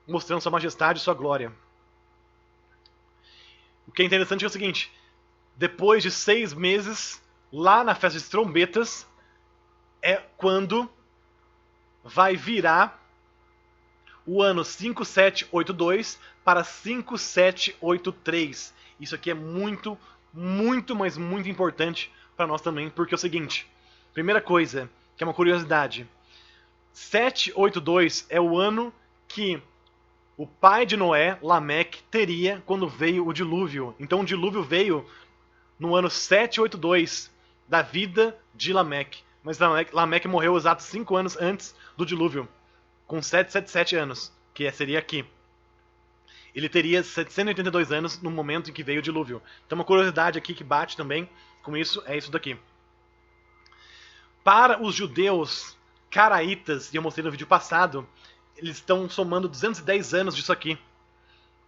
mostrando sua majestade e sua glória. O que é interessante é o seguinte, depois de 6 meses, lá na festa das trombetas, é quando vai virar o ano 5782 para 5783. Isso aqui é muito, muito, mas muito importante para nós também, porque é o seguinte, primeira coisa, que é uma curiosidade, 782 é o ano que o pai de Noé, Lameque, teria quando veio o dilúvio. Então o dilúvio veio no ano 782 da vida de Lameque. Mas Lameque morreu exatos 5 anos antes do dilúvio, com 777 anos, que seria aqui. Ele teria 782 anos no momento em que veio o dilúvio. Então uma curiosidade aqui que bate também com isso é isso daqui. Para os judeus caraítas, e eu mostrei no vídeo passado, eles estão somando 210 anos disso aqui,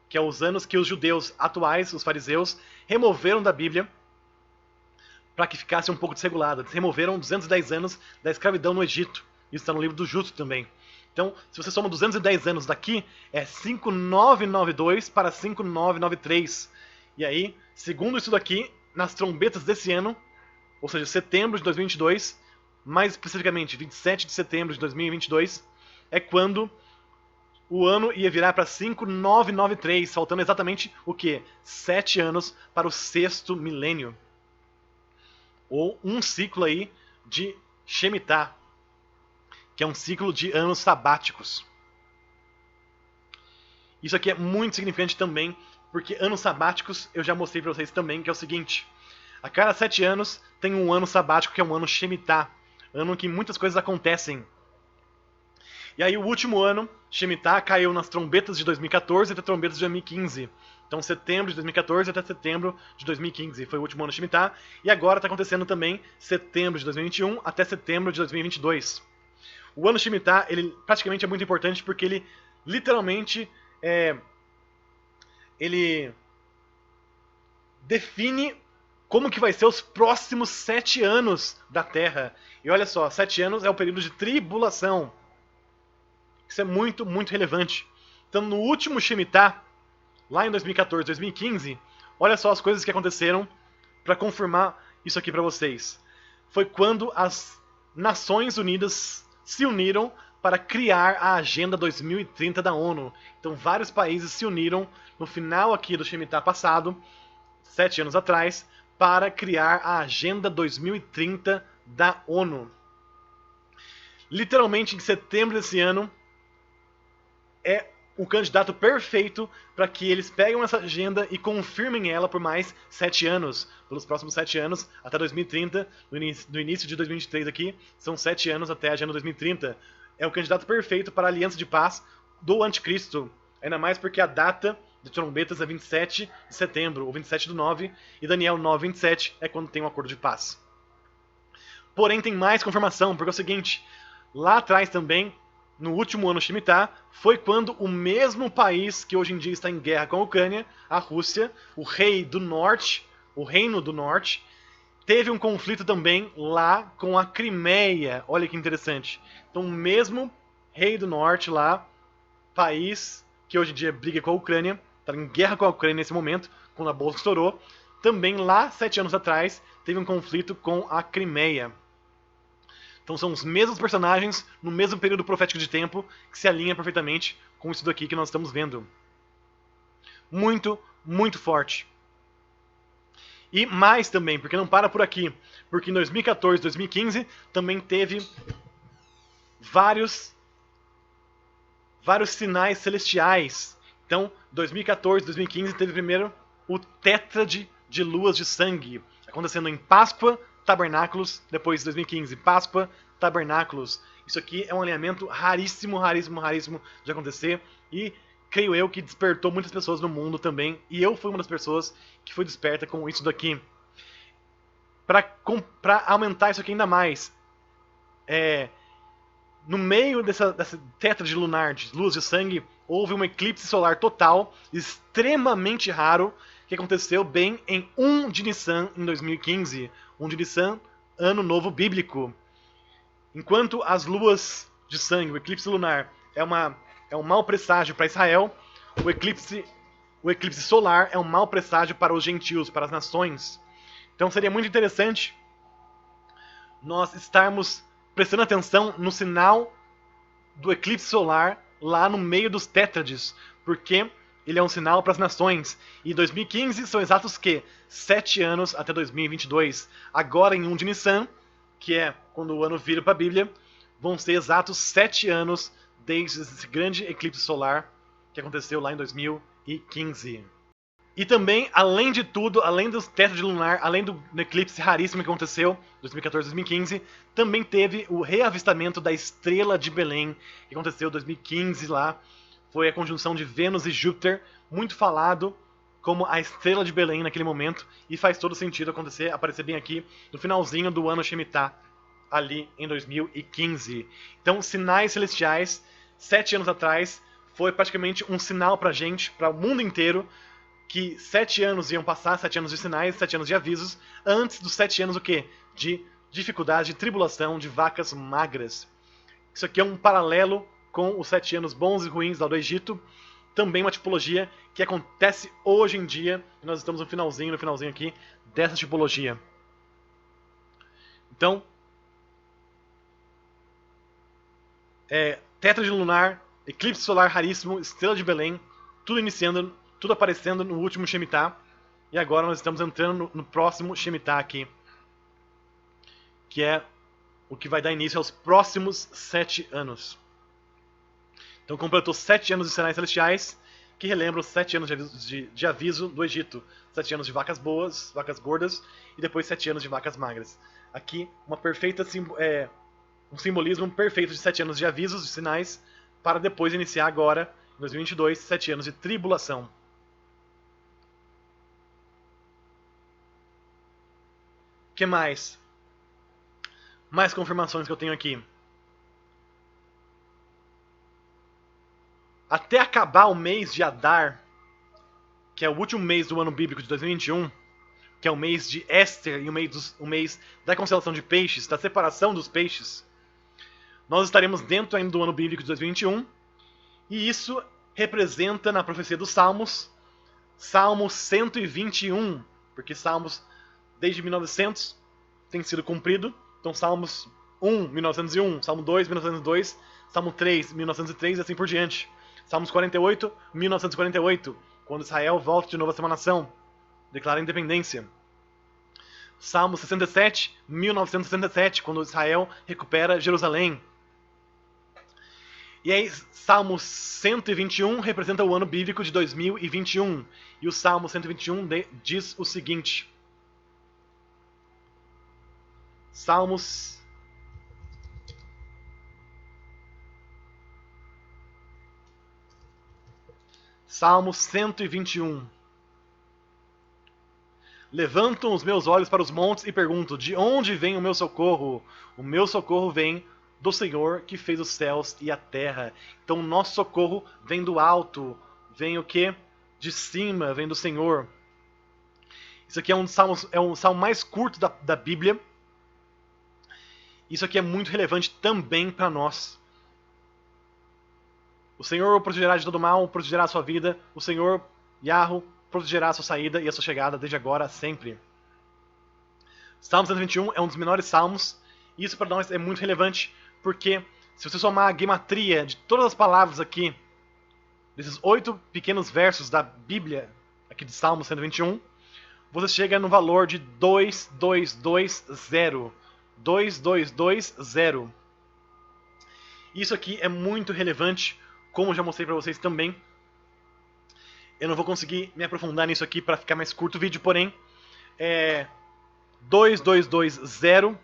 que é os anos que os judeus atuais, os fariseus, removeram da Bíblia para que ficasse um pouco desregulada. Eles removeram 210 anos da escravidão no Egito. Isso está no livro do Justo também. Então, se você soma 210 anos daqui, é 5992 para 5993. E aí, segundo isso daqui, nas trombetas desse ano, ou seja, setembro de 2022, mais especificamente 27 de setembro de 2022, é quando o ano ia virar para 5993, faltando exatamente o quê? 7 anos para o 6º milênio. Ou um ciclo aí de Shemitah, que é um ciclo de anos sabáticos. Isso aqui é muito significante também, porque anos sabáticos eu já mostrei para vocês também, que é o seguinte, a cada 7 anos tem um ano sabático, que é um ano Shemitah, ano em que muitas coisas acontecem. E aí o último ano, Shemitah, caiu nas trombetas de 2014 até trombetas de 2015. Então setembro de 2014 até setembro de 2015 foi o último ano Shemitah. E agora está acontecendo também setembro de 2021 até setembro de 2022. O ano Shemitah, ele praticamente é muito importante porque ele literalmente ele define como que vai ser os próximos 7 anos da Terra. E olha só, 7 anos é o período de tribulação. Isso é muito, muito relevante. Então, no último Shemitah, lá em 2014, 2015, olha só as coisas que aconteceram para confirmar isso aqui para vocês. foi quando as Nações Unidas se uniram para criar a Agenda 2030 da ONU. Então vários países se uniram no final aqui do Shemitah passado, 7 anos atrás, para criar a Agenda 2030 da ONU. Literalmente em setembro desse ano é o candidato perfeito para que eles peguem essa agenda e confirmem ela por mais 7 anos, pelos próximos 7 anos, até 2030, no início de 2023 aqui, são 7 anos até a agenda 2030. É o candidato perfeito para a aliança de paz do anticristo, ainda mais porque a data de trombetas é 27 de setembro, ou 27/9, e Daniel 9:27 é quando tem um acordo de paz. Porém tem mais confirmação, porque é o seguinte, lá atrás também, no último ano Shemitah, foi quando o mesmo país que hoje em dia está em guerra com a Ucrânia, a Rússia, o Reino do Norte, teve um conflito também lá com a Crimeia. Olha que interessante. Então o mesmo Rei do Norte lá, país que hoje em dia briga com a Ucrânia, está em guerra com a Ucrânia nesse momento, quando a bolsa estourou, também lá 7 anos atrás teve um conflito com a Crimeia. Então são os mesmos personagens no mesmo período profético de tempo que se alinha perfeitamente com isso daqui que nós estamos vendo. Muito, muito forte. E mais também, porque não para por aqui. Porque em 2014, 2015 também teve vários sinais celestiais. Então, 2014, 2015 teve primeiro o tétrade de luas de sangue, acontecendo em Páscoa, Tabernáculos, depois 2015, Páscoa, Tabernáculos. Isso aqui é um alinhamento raríssimo de acontecer e creio eu que despertou muitas pessoas no mundo também, e eu fui uma das pessoas que foi desperta com isso daqui. Para aumentar isso aqui ainda mais, no meio dessa tétrade lunar de luz de sangue, houve um eclipse solar total, extremamente raro, que aconteceu bem em 1 de Nissan em 2015. 1 de Nissan, ano novo bíblico. Enquanto as luas de sangue, o eclipse lunar, é um mau presságio para Israel, o eclipse solar é um mau presságio para os gentios, para as nações. Então seria muito interessante nós estarmos prestando atenção no sinal do eclipse solar lá no meio dos tétrades, porque ele é um sinal para as nações. E 2015 são exatos que 7 anos até 2022. Agora em 1 de Nissan, que é quando o ano vira para a Bíblia, vão ser exatos 7 anos desde esse grande eclipse solar que aconteceu lá em 2015. E também, além de tudo, além dos tétrades lunar, além do eclipse raríssimo que aconteceu, 2014 2015, também teve o reavistamento da estrela de Belém, que aconteceu em 2015 lá. Foi a conjunção de Vênus e Júpiter, muito falado como a estrela de Belém naquele momento, e faz todo sentido aparecer bem aqui no finalzinho do ano Shemitah, ali em 2015. Então, sinais celestiais, 7 anos atrás, foi praticamente um sinal pra gente, para o mundo inteiro, que 7 anos iam passar, 7 anos de sinais, 7 anos de avisos, antes dos 7 anos o quê? De dificuldade, de tribulação, de vacas magras. Isso aqui é um paralelo com os 7 anos bons e ruins lá do Egito, também uma tipologia que acontece hoje em dia, e nós estamos no finalzinho aqui dessa tipologia. Então, tétrade lunar, eclipse solar raríssimo, estrela de Belém, tudo iniciando, tudo aparecendo no último Shemitah, e agora nós estamos entrando no próximo Shemitah aqui, que é o que vai dar início aos próximos 7 anos. Então completou 7 anos de sinais celestiais, que relembram os 7 anos de aviso do Egito. 7 anos de vacas boas, vacas gordas, e depois 7 anos de vacas magras. Aqui, um simbolismo perfeito de 7 anos de avisos, de sinais, para depois iniciar agora, em 2022, 7 anos de tribulação. O que mais? Mais confirmações que eu tenho aqui. Até acabar o mês de Adar, que é o último mês do ano bíblico de 2021, que é o mês de Éster e o mês da constelação de peixes, da separação dos peixes, nós estaremos dentro ainda do ano bíblico de 2021, e isso representa na profecia dos Salmos, Salmo 121, porque Salmos, desde 1900, tem sido cumprido. Então, Salmos 1, 1901, Salmo 2, 1902, Salmo 3, 1903 e assim por diante. Salmos 48, 1948, quando Israel volta de novo a ser uma nação, declara a independência. Salmo 67, 1967, quando Israel recupera Jerusalém. E aí, Salmo 121 representa o ano bíblico de 2021. E o Salmo 121 diz o seguinte. Salmos 121. Levanto os meus olhos para os montes e pergunto, de onde vem o meu socorro? O meu socorro vem do Senhor que fez os céus e a terra. Então o nosso socorro vem do alto, vem o quê? De cima, vem do Senhor. Isso aqui é um salmo mais curto da Bíblia. Isso aqui é muito relevante também para nós. O Senhor o protegerá de todo mal, protegerá a sua vida. O Senhor, Yahweh, protegerá a sua saída e a sua chegada desde agora sempre. Salmo 121 é um dos menores salmos. E isso para nós é muito relevante, porque se você somar a gematria de todas as palavras aqui, desses 8 pequenos versos da Bíblia, aqui de Salmo 121, você chega no valor de 2220. 2220. Isso aqui é muito relevante, como eu já mostrei para vocês também. Eu não vou conseguir me aprofundar nisso aqui para ficar mais curto o vídeo, porém, 2220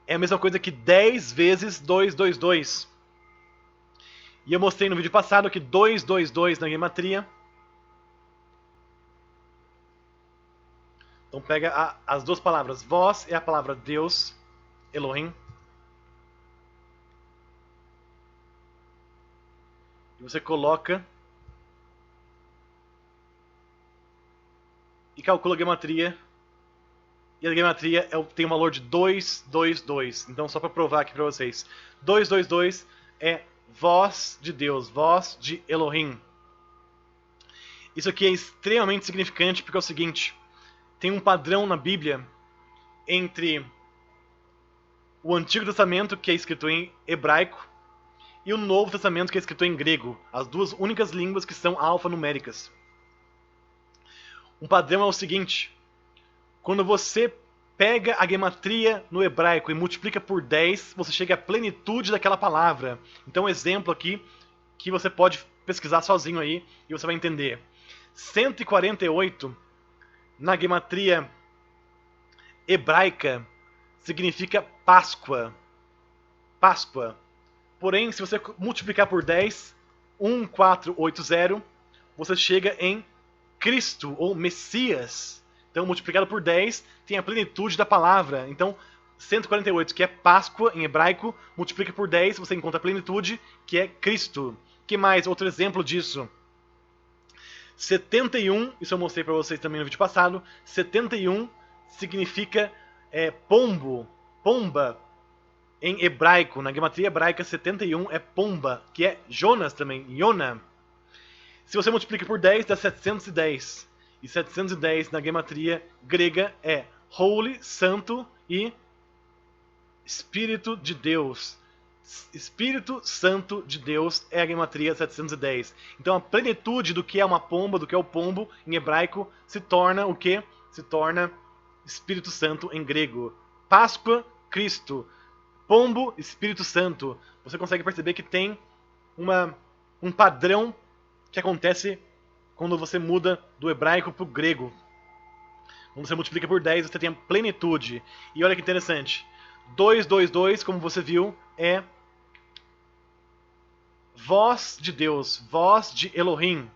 é a mesma coisa que 10 vezes 222. E eu mostrei no vídeo passado que 222 na gematria. Então pega as duas palavras. Vós é a palavra Deus, Elohim. E você coloca e calcula a gematria. E a gematria tem um valor de 222. Então só para provar aqui para vocês. 222 é voz de Deus, voz de Elohim. Isso aqui é extremamente significante porque é o seguinte. Tem um padrão na Bíblia entre o Antigo Testamento, que é escrito em hebraico, e o Novo Testamento, que é escrito em grego. As duas únicas línguas que são alfanuméricas. Um padrão é o seguinte. Quando você pega a gematria no hebraico e multiplica por 10, você chega à plenitude daquela palavra. Então, um exemplo aqui que você pode pesquisar sozinho aí e você vai entender. 148 na gematria hebraica significa Páscoa. Páscoa. Porém, se você multiplicar por 10, 1480, você chega em Cristo ou Messias. Então, multiplicado por 10, tem a plenitude da palavra. Então, 148, que é Páscoa em hebraico, multiplica por 10, você encontra a plenitude, que é Cristo. Que mais? Outro exemplo disso. 71, isso eu mostrei para vocês também no vídeo passado, 71 significa pombo, pomba, em hebraico. Na gematria hebraica, 71 é pomba, que é Jonas também, Yona. Se você multiplica por 10, dá 710. E 710 na gematria grega é Holy, Santo e Espírito de Deus. Espírito Santo de Deus é a gematria 710. Então a plenitude do que é uma pomba, do que é o pombo em hebraico, se torna o quê? Se torna Espírito Santo em grego. Páscoa, Cristo. Pombo, Espírito Santo. Você consegue perceber que tem um padrão que acontece quando você muda do hebraico para o grego. Quando você multiplica por 10, você tem a plenitude. E olha que interessante. 222, como você viu, é voz de Deus, voz de Elohim.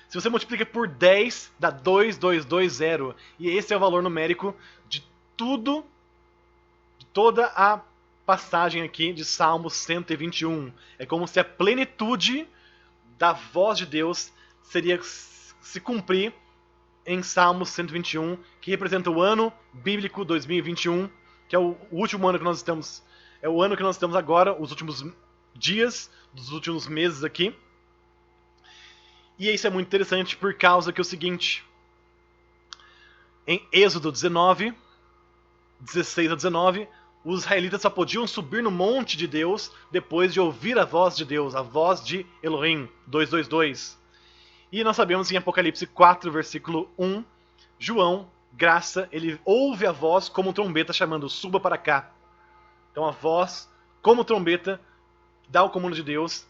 Se você multiplica por 10, dá 2220. E esse é o valor numérico de tudo, de toda a passagem aqui de Salmo 121. É como se a plenitude da voz de Deus seria se cumprir em Salmo 121, que representa o ano bíblico 2021, que é o último ano que nós estamos, é o ano que nós estamos agora, os últimos dias dos últimos meses aqui. E isso é muito interessante por causa que é o seguinte, em Êxodo 19, 16 a 19, os israelitas só podiam subir no monte de Deus depois de ouvir a voz de Deus, a voz de Elohim, 222. E nós sabemos em Apocalipse 4, versículo 1, João, graça, ele ouve a voz como trombeta chamando, suba para cá. Então a voz, como trombeta, dá o comando de Deus,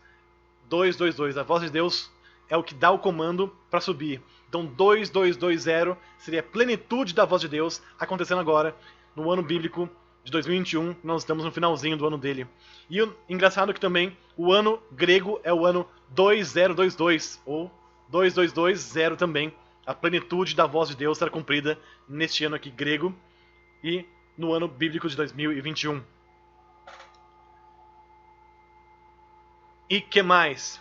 222. A voz de Deus é o que dá o comando para subir. Então 2220 seria a plenitude da voz de Deus acontecendo agora, no ano bíblico de 2021. Nós estamos no finalzinho do ano dele. E o engraçado é que também o ano grego é o ano 2022, ou 2220 também. A plenitude da voz de Deus será cumprida neste ano aqui grego e no ano bíblico de 2021. E que mais?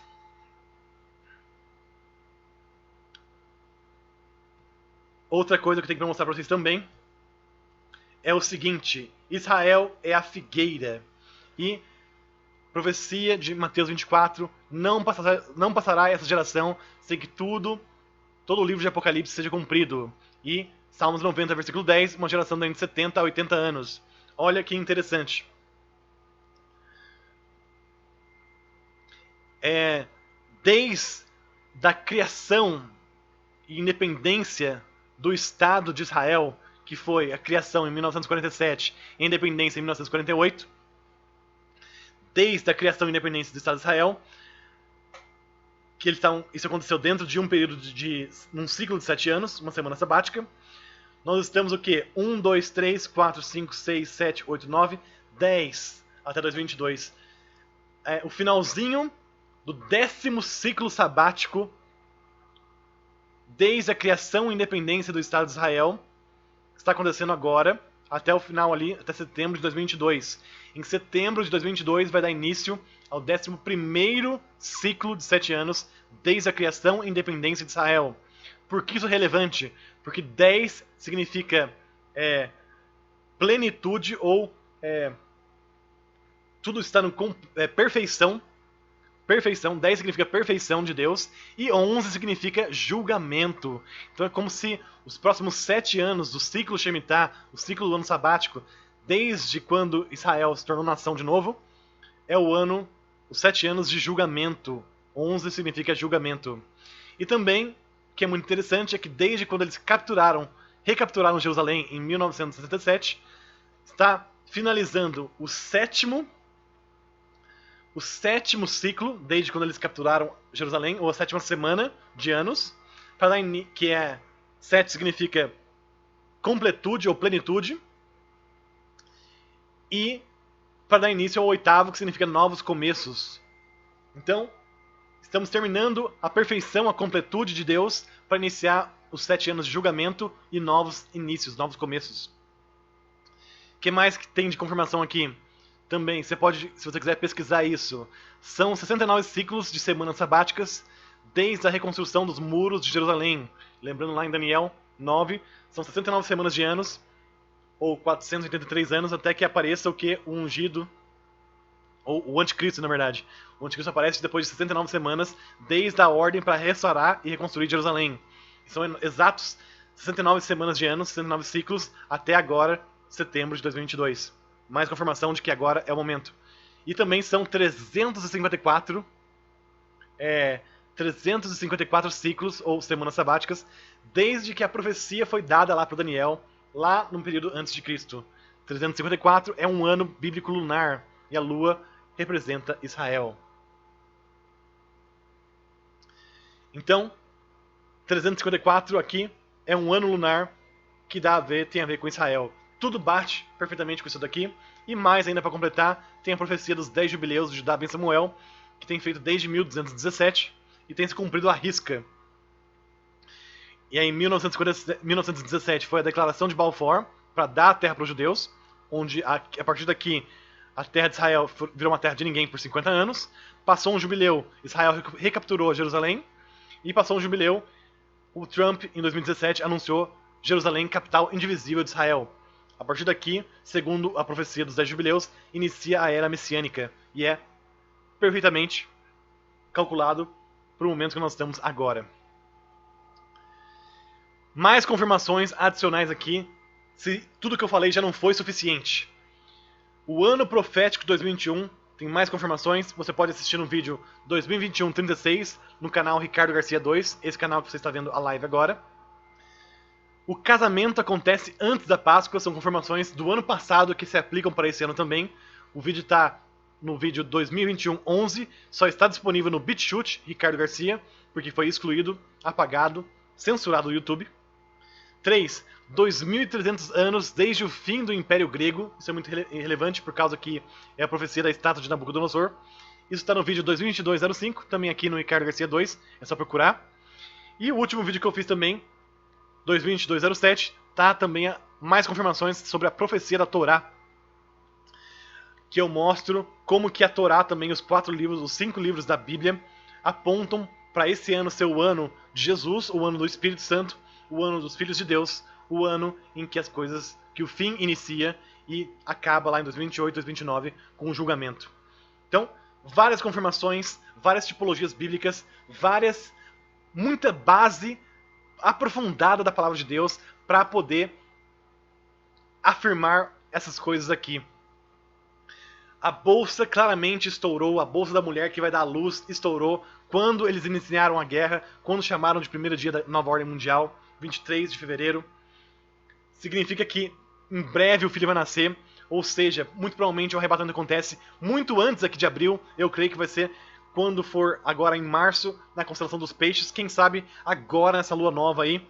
Outra coisa que eu tenho que mostrar para vocês também é o seguinte: Israel é a figueira. E profecia de Mateus 24, não passará essa geração sem que todo o livro de Apocalipse seja cumprido. E Salmos 90, versículo 10, uma geração de 70 a 80 anos. Olha que interessante. Desde a criação e independência do Estado de Israel, que foi a criação em 1947 e a independência em 1948, desde a criação e independência do Estado de Israel, que isso aconteceu dentro de um período num ciclo de 7 anos, uma semana sabática. Nós estamos o quê? 1, 2, 3, 4, 5, 6, 7, 8, 9, 10 até 2022. O finalzinho do 10º ciclo sabático desde a criação e independência do Estado de Israel, que está acontecendo agora, até o final ali, até setembro de 2022. Em setembro de 2022 vai dar início ao 11º ciclo de 7 anos desde a criação e independência de Israel. Por que isso é relevante? Porque 10 significa plenitude ou tudo está em perfeição. Perfeição, 10 significa perfeição de Deus e 11 significa julgamento. Então é como se os próximos 7 anos do ciclo Shemitah, o ciclo do ano sabático, desde quando Israel se tornou nação de novo, é os 7 anos de julgamento. 11 significa julgamento. E também, o que é muito interessante, é que desde quando eles recapturaram Jerusalém em 1967, está finalizando o sétimo ciclo, desde quando eles capturaram Jerusalém, ou a 7ª semana de anos, que 7 significa completude ou plenitude, e para dar início ao 8º, que significa novos começos. Então, estamos terminando a perfeição, a completude de Deus, para iniciar os 7 anos de julgamento e novos inícios, novos começos. O que mais que tem de confirmação aqui? Também, você pode, se você quiser pesquisar isso, são 69 ciclos de semanas sabáticas, desde a reconstrução dos muros de Jerusalém. Lembrando lá em Daniel 9, são 69 semanas de anos, ou 483 anos, até que apareça o que? O ungido, ou o anticristo, na verdade. O anticristo aparece depois de 69 semanas, desde a ordem para restaurar e reconstruir Jerusalém. São exatos 69 semanas de anos, 69 ciclos, até agora, setembro de 2022. Mais confirmação de que agora é o momento. E também são 354 ciclos ou semanas sabáticas desde que a profecia foi dada lá para Daniel, lá no período antes de Cristo. 354 é um ano bíblico lunar e a lua representa Israel. Então, 354 aqui é um ano lunar que tem a ver com Israel. Tudo bate perfeitamente com isso daqui. E mais ainda para completar, tem a profecia dos 10 jubileus de Judá ben Samuel, que tem feito desde 1217 e tem se cumprido à risca. E aí em 1917 foi a declaração de Balfour para dar a terra para os judeus, onde a partir daqui a terra de Israel virou uma terra de ninguém por 50 anos. Passou um jubileu, Israel recapturou Jerusalém. E passou um jubileu, o Trump em 2017 anunciou Jerusalém capital indivisível de Israel. A partir daqui, segundo a profecia dos 10 jubileus, inicia a era messiânica e é perfeitamente calculado para o momento que nós estamos agora. Mais confirmações adicionais aqui se tudo que eu falei já não foi suficiente. O ano profético 2021 tem mais confirmações. Você pode assistir no vídeo 2021-36 no canal Ricardo Garcia 2, esse canal que você está vendo a live agora. O casamento acontece antes da Páscoa, são confirmações do ano passado que se aplicam para esse ano também. O vídeo está no vídeo 2021-11, só está disponível no BitChute, Ricardo Garcia, porque foi excluído, apagado, censurado do YouTube. 3. 2.300 anos desde o fim do Império Grego. Isso é muito relevante por causa que é a profecia da estátua de Nabucodonosor. Isso está no vídeo 2022-05, também aqui no Ricardo Garcia 2, é só procurar. E o último vídeo que eu fiz também, 2022-07, tá também mais confirmações sobre a profecia da Torá, que eu mostro como que a Torá também, os 4 livros, os 5 livros da Bíblia, apontam para esse ano ser o ano de Jesus, o ano do Espírito Santo, o ano dos filhos de Deus, o ano em que as coisas, que o fim inicia e acaba lá em 2028, 2029 com o julgamento. Então, várias confirmações, várias tipologias bíblicas, muita base aprofundada da palavra de Deus para poder afirmar essas coisas aqui. A bolsa claramente estourou, a bolsa da mulher que vai dar à luz estourou quando eles iniciaram a guerra, quando chamaram de primeiro dia da nova ordem mundial, 23 de fevereiro. Significa que em breve o filho vai nascer, ou seja, muito provavelmente o arrebatamento acontece muito antes aqui de abril. Eu creio que vai ser quando for agora em março, na constelação dos peixes, quem sabe agora nessa lua nova aí,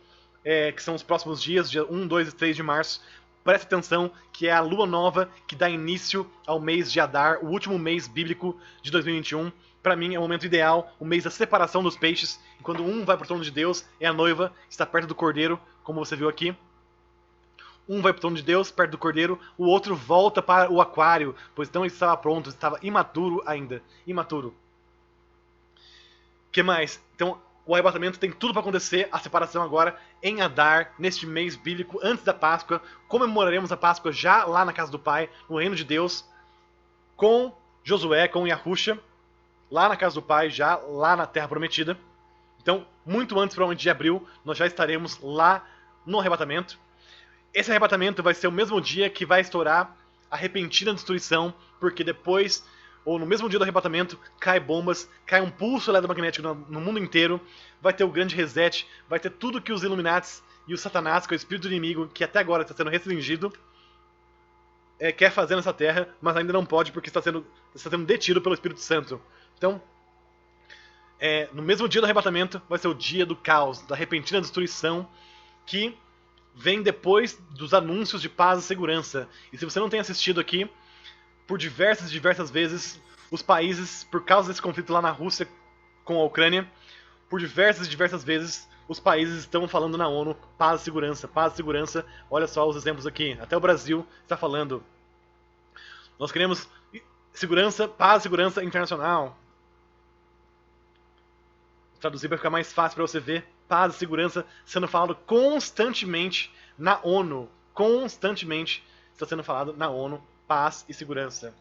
que são os próximos dias, dia 1, 2 e 3 de março. Preste atenção que é a lua nova que dá início ao mês de Adar, o último mês bíblico de 2021. Para mim é o momento ideal, o mês da separação dos peixes, quando um vai para o trono de Deus, é a noiva, está perto do cordeiro, como você viu aqui. Um vai para o trono de Deus, perto do cordeiro, o outro volta para o aquário, pois não estava pronto, estava imaturo ainda. Imaturo. O que mais? Então, o arrebatamento tem tudo para acontecer, a separação agora em Adar, neste mês bíblico, antes da Páscoa. Comemoraremos a Páscoa já lá na casa do Pai, no reino de Deus, com Josué, com Yahusha, lá na casa do Pai, já lá na Terra Prometida. Então, muito antes, provavelmente de abril, nós já estaremos lá no arrebatamento. Esse arrebatamento vai ser o mesmo dia que vai estourar a repentina destruição, porque depois, ou no mesmo dia do arrebatamento, cai bombas, cai um pulso eletromagnético no mundo inteiro, vai ter o grande reset, vai ter tudo que os Illuminatis e o Satanás, que é o espírito do inimigo, que até agora está sendo restringido, quer fazer nessa terra, mas ainda não pode porque está sendo detido pelo Espírito Santo. Então, no mesmo dia do arrebatamento, vai ser o dia do caos, da repentina destruição, que vem depois dos anúncios de paz e segurança. E se você não tem assistido aqui, por diversas vezes, os países, por causa desse conflito lá na Rússia com a Ucrânia, por diversas vezes, os países estão falando na ONU paz e segurança, paz e segurança. Olha só os exemplos aqui. Até o Brasil está falando. Nós queremos segurança, paz e segurança internacional. Vou traduzir para ficar mais fácil para você ver. Paz e segurança sendo falado constantemente na ONU. Constantemente está sendo falado na ONU. Paz e segurança.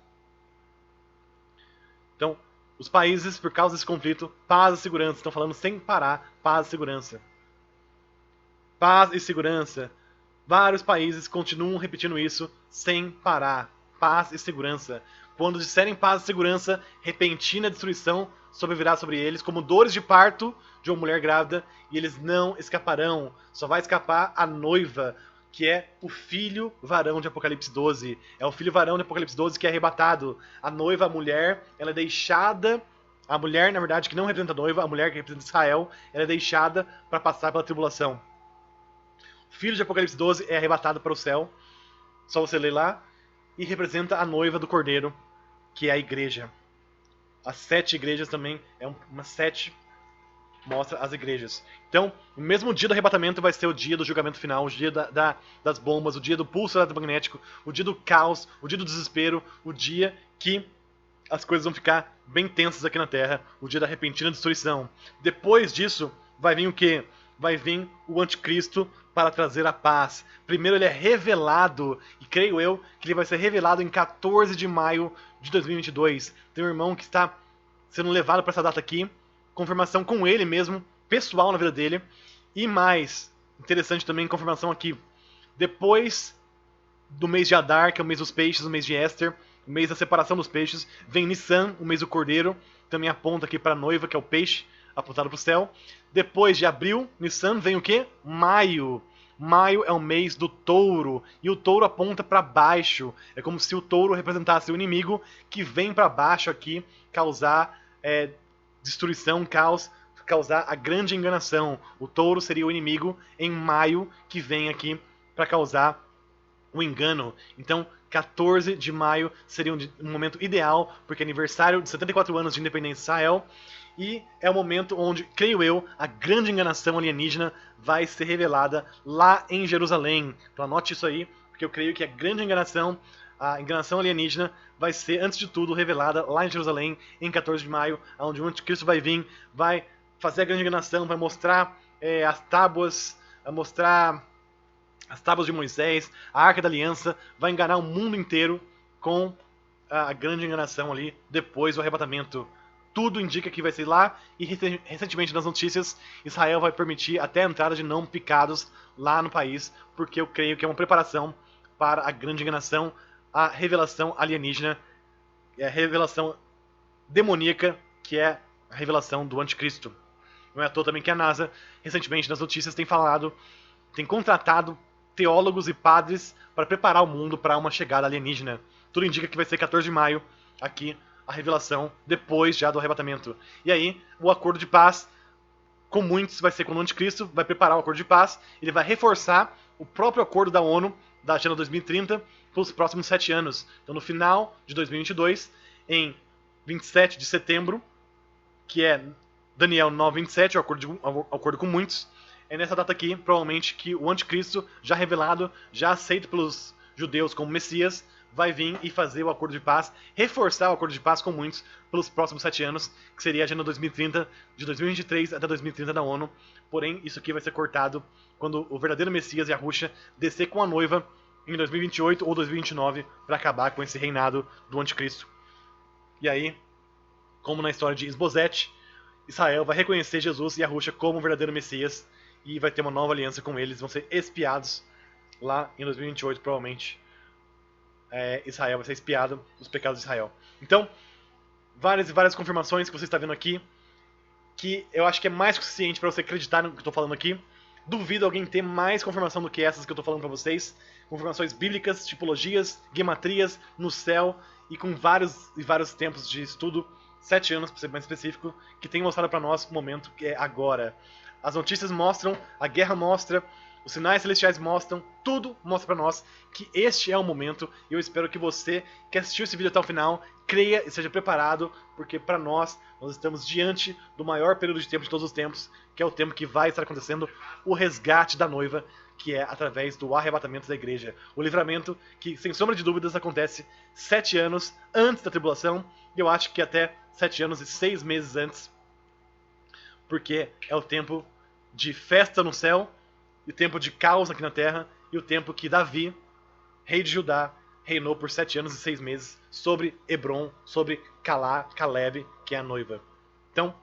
Então, os países, por causa desse conflito, paz e segurança, estão falando sem parar, paz e segurança. Paz e segurança. Vários países continuam repetindo isso sem parar. Paz e segurança. Quando disserem paz e segurança, repentina destruição sobrevirá sobre eles, como dores de parto de uma mulher grávida, e eles não escaparão. Só vai escapar a noiva, que é o filho varão de Apocalipse 12. É o filho varão de Apocalipse 12 que é arrebatado. A noiva, a mulher, ela é deixada... A mulher, na verdade, que não representa a noiva, a mulher que representa Israel, ela é deixada para passar pela tribulação. O filho de Apocalipse 12 é arrebatado para o céu. Só você ler lá. E representa a noiva do Cordeiro, que é a igreja. As 7 igrejas também, uma 7... mostra as igrejas. Então, o mesmo dia do arrebatamento vai ser o dia do julgamento final, o dia das bombas, o dia do pulso eletromagnético, o dia do caos, o dia do desespero, o dia que as coisas vão ficar bem tensas aqui na Terra, o dia da repentina destruição. Depois disso, vai vir o quê? Vai vir o anticristo para trazer a paz. Primeiro ele é revelado, e creio eu que ele vai ser revelado em 14 de maio de 2022. Tem um irmão que está sendo levado para essa data aqui, confirmação com ele mesmo, pessoal na vida dele. E mais interessante também, confirmação aqui, Depois do mês de Adar, que é o mês dos peixes, o mês de Éster, o mês da separação dos peixes, vem Nissan, o mês do cordeiro, também aponta aqui para a noiva, que é o peixe, apontado para o céu. Depois de abril, Nissan, vem o quê? Maio. Maio é o mês do touro, e o touro aponta para baixo. É como se o touro representasse o inimigo que vem para baixo aqui, causar destruição, caos, causar a grande enganação. O touro seria o inimigo em maio, que vem aqui para causar o engano. Então, 14 de maio seria um momento ideal, porque é aniversário de 74 anos de independência de Israel, e é o momento onde, creio eu, a grande enganação alienígena vai ser revelada lá em Jerusalém. Então anote isso aí, porque eu creio que a grande enganação, a enganação alienígena, vai ser, antes de tudo, revelada lá em Jerusalém, em 14 de maio, onde o anticristo vai vir, vai fazer a grande enganação, vai mostrar as tábuas, vai mostrar as tábuas de Moisés, a Arca da Aliança, vai enganar o mundo inteiro com a grande enganação ali, depois do arrebatamento. Tudo indica que vai ser lá, e recentemente nas notícias, Israel vai permitir até a entrada de não picados lá no país, porque eu creio que é uma preparação para a grande enganação, a revelação alienígena, a revelação demoníaca, que é a revelação do anticristo. Não é à toa também que a NASA, recentemente nas notícias, tem falado, tem contratado teólogos e padres para preparar o mundo para uma chegada alienígena. Tudo indica que vai ser 14 de maio, aqui, a revelação, depois já do arrebatamento. E aí, o acordo de paz, com muitos, vai ser quando o anticristo vai preparar o acordo de paz, ele vai reforçar o próprio acordo da ONU, da Agenda 2030, para os próximos 7 anos. Então, no final de 2022, em 27 de setembro, que é Daniel 9:27, o acordo com muitos, é nessa data aqui, provavelmente, que o anticristo, já revelado, já aceito pelos judeus como Messias, vai vir e fazer o acordo de paz, reforçar o acordo de paz com muitos pelos próximos 7 anos, que seria a Agenda 2030, de 2023 até 2030 da ONU. Porém, isso aqui vai ser cortado quando o verdadeiro Messias, Yahushua, descer com a noiva em 2028 ou 2029 para acabar com esse reinado do anticristo. E aí, como na história de Isbosete, Israel vai reconhecer Jesus e Yahushua como o verdadeiro Messias, e vai ter uma nova aliança com eles, vão ser espiados lá em 2028, provavelmente. Israel vai ser espiado dos pecados de Israel. Então, várias e várias confirmações que você está vendo aqui, que eu acho que é mais que suficiente para você acreditar no que eu estou falando aqui. Duvido alguém ter mais confirmação do que essas que eu estou falando para vocês. Confirmações bíblicas, tipologias, gematrias no céu, e com vários e vários tempos de estudo, 7 anos para ser mais específico, que tem mostrado para nós o momento que é agora. As notícias mostram, a guerra mostra, os sinais celestiais mostram, tudo mostra para nós que este é o momento, e eu espero que você, que assistiu esse vídeo até o final, creia e seja preparado, porque para nós estamos diante do maior período de tempo de todos os tempos, que é o tempo que vai estar acontecendo o resgate da noiva, que é através do arrebatamento da igreja. O livramento que, sem sombra de dúvidas, acontece 7 anos antes da tribulação, e eu acho que até 7 anos e 6 meses antes, porque é o tempo de festa no céu, e o tempo de caos aqui na terra, e o tempo que Davi, rei de Judá, reinou por 7 anos e 6 meses sobre Hebron, sobre Caleb, que é a noiva. Então,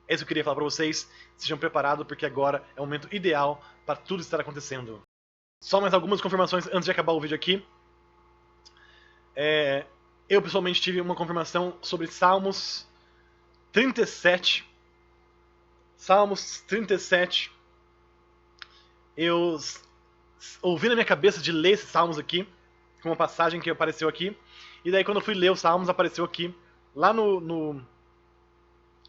é isso que eu queria falar para vocês. Sejam preparados, porque agora é o momento ideal para tudo estar acontecendo. Só mais algumas confirmações antes de acabar o vídeo aqui. Eu pessoalmente tive uma confirmação sobre Salmos 37. Salmos 37. Eu ouvi na minha cabeça de ler esses salmos aqui, com uma passagem que apareceu aqui, e daí quando eu fui ler os salmos, apareceu aqui, lá no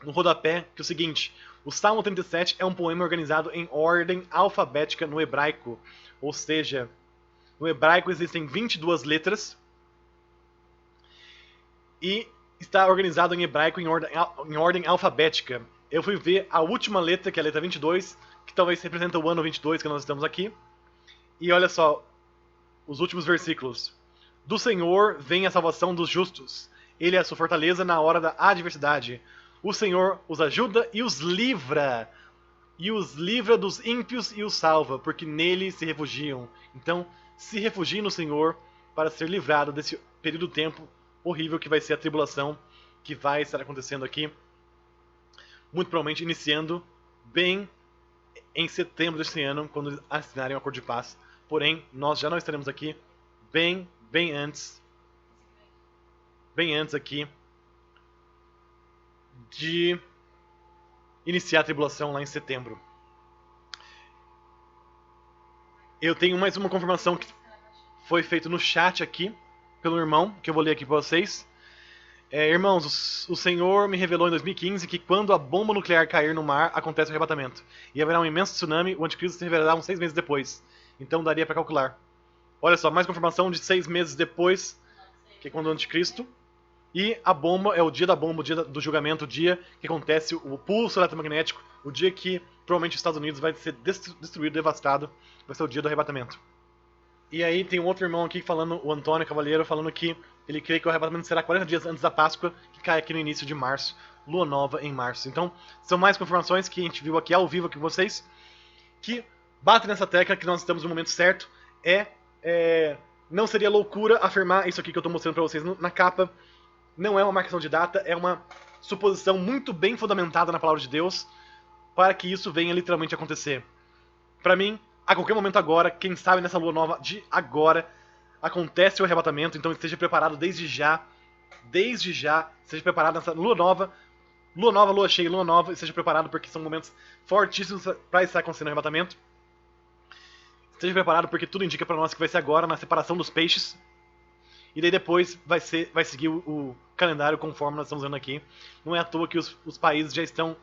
rodapé, que é o seguinte: o Salmo 37 é um poema organizado em ordem alfabética no hebraico, ou seja, no hebraico existem 22 letras, e está organizado em hebraico em ordem alfabética. Eu fui ver a última letra, que é a letra 22, que talvez representa o ano 22 que nós estamos aqui. E olha só, os últimos versículos. Do Senhor vem a salvação dos justos. Ele é a sua fortaleza na hora da adversidade. O Senhor os ajuda e os livra. E os livra dos ímpios e os salva, porque nele se refugiam. Então, se refugie no Senhor para ser livrado desse período de tempo horrível que vai ser a tribulação, que vai estar acontecendo aqui. Muito provavelmente iniciando bem em setembro deste ano, quando assinarem o acordo de paz porém nós já não estaremos aqui bem antes aqui de iniciar a tribulação lá em setembro. Eu tenho mais uma confirmação que foi feita no chat aqui pelo irmão, que eu vou ler aqui para vocês. Irmãos, o Senhor me revelou em 2015 que quando a bomba nuclear cair no mar, acontece o arrebatamento. E haverá um imenso tsunami, o anticristo se revelará uns 6 meses depois. Então daria para calcular. Olha só, mais confirmação de 6 meses depois, que é quando o anticristo. E a bomba é o dia da bomba, o dia do julgamento, o dia que acontece o pulso eletromagnético, o dia que provavelmente os Estados Unidos vai ser destruído, devastado, vai ser o dia do arrebatamento. E aí tem um outro irmão aqui falando, o Antônio Cavaleiro, falando que ele crê que o arrebatamento será 40 dias antes da Páscoa, que cai aqui no início de março, lua nova em março. Então, são mais confirmações que a gente viu aqui ao vivo aqui com vocês, que batem nessa tecla que nós estamos no momento certo. Não seria loucura afirmar isso aqui que eu estou mostrando para vocês na capa. Não é uma marcação de data, é uma suposição muito bem fundamentada na palavra de Deus para que isso venha literalmente acontecer. Para mim, a qualquer momento agora, quem sabe nessa lua nova de agora, acontece o arrebatamento, então esteja preparado desde já, esteja preparado nessa lua nova, lua cheia, lua nova, esteja preparado porque são momentos fortíssimos para estar acontecendo o arrebatamento. Esteja preparado porque tudo indica para nós que vai ser agora, na separação dos peixes. E daí depois vai seguir o calendário conforme nós estamos vendo aqui. Não é à toa que os países já estão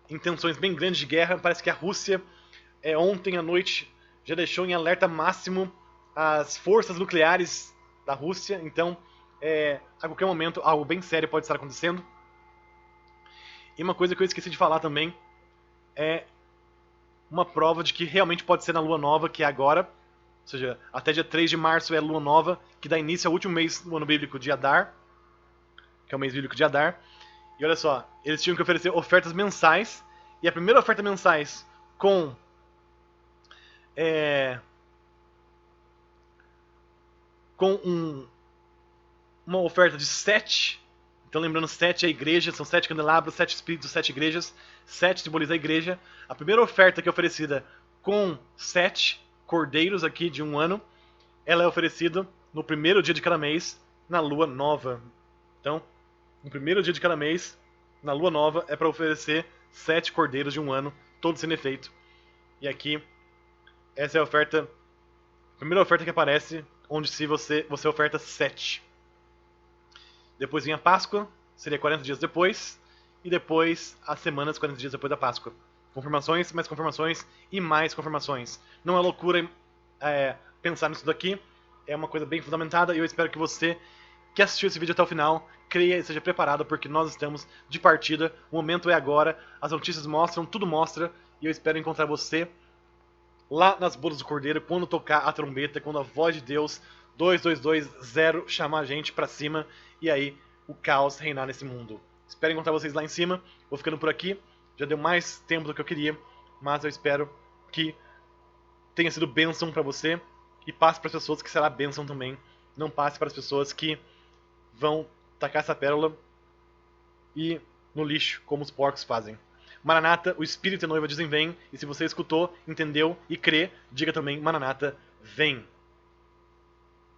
em tensões bem grandes de guerra. Parece que a Rússia, ontem à noite, já deixou em alerta máximo as forças nucleares da Rússia. Então, a qualquer momento, algo bem sério pode estar acontecendo. E uma coisa que eu esqueci de falar também é uma prova de que realmente pode ser na lua nova, que é agora. Ou seja, até dia 3 de março é a lua nova, que dá início ao último mês do ano bíblico de Adar, que é o mês bíblico de Adar. E olha só, eles tinham que oferecer ofertas mensais, e a primeira oferta mensais com uma oferta de 7, então lembrando, 7 é a igreja, são 7 candelabros, 7 espíritos, 7 igrejas, 7 simboliza a igreja. A primeira oferta que é oferecida com 7 cordeiros aqui de um ano, ela é oferecida no primeiro dia de cada mês, na lua nova. Então, no primeiro dia de cada mês, na lua nova, é para oferecer 7 cordeiros de um ano, todos sem defeito. E aqui, essa é a primeira oferta que aparece, onde se você oferta 7. Depois vem a Páscoa, seria 40 dias depois, e depois as semanas 40 dias depois da Páscoa. Confirmações, mais confirmações e mais confirmações. Não é loucura pensar nisso daqui, é uma coisa bem fundamentada e eu espero que você que assistiu esse vídeo até o final creia e seja preparado porque nós estamos de partida, o momento é agora, as notícias mostram, tudo mostra e eu espero encontrar você lá nas bodas do Cordeiro quando tocar a trombeta, quando a voz de Deus 2220 chamar a gente pra cima e aí o caos reinar nesse mundo. Espero encontrar vocês lá em cima, vou ficando por aqui. Já deu mais tempo do que eu queria, mas eu espero que tenha sido bênção para você e passe para as pessoas que será bênção também. Não passe para as pessoas que vão tacar essa pérola e no lixo, como os porcos fazem. Maranata, o Espírito e a noiva dizem vem, e se você escutou, entendeu e crê, diga também Maranata, vem.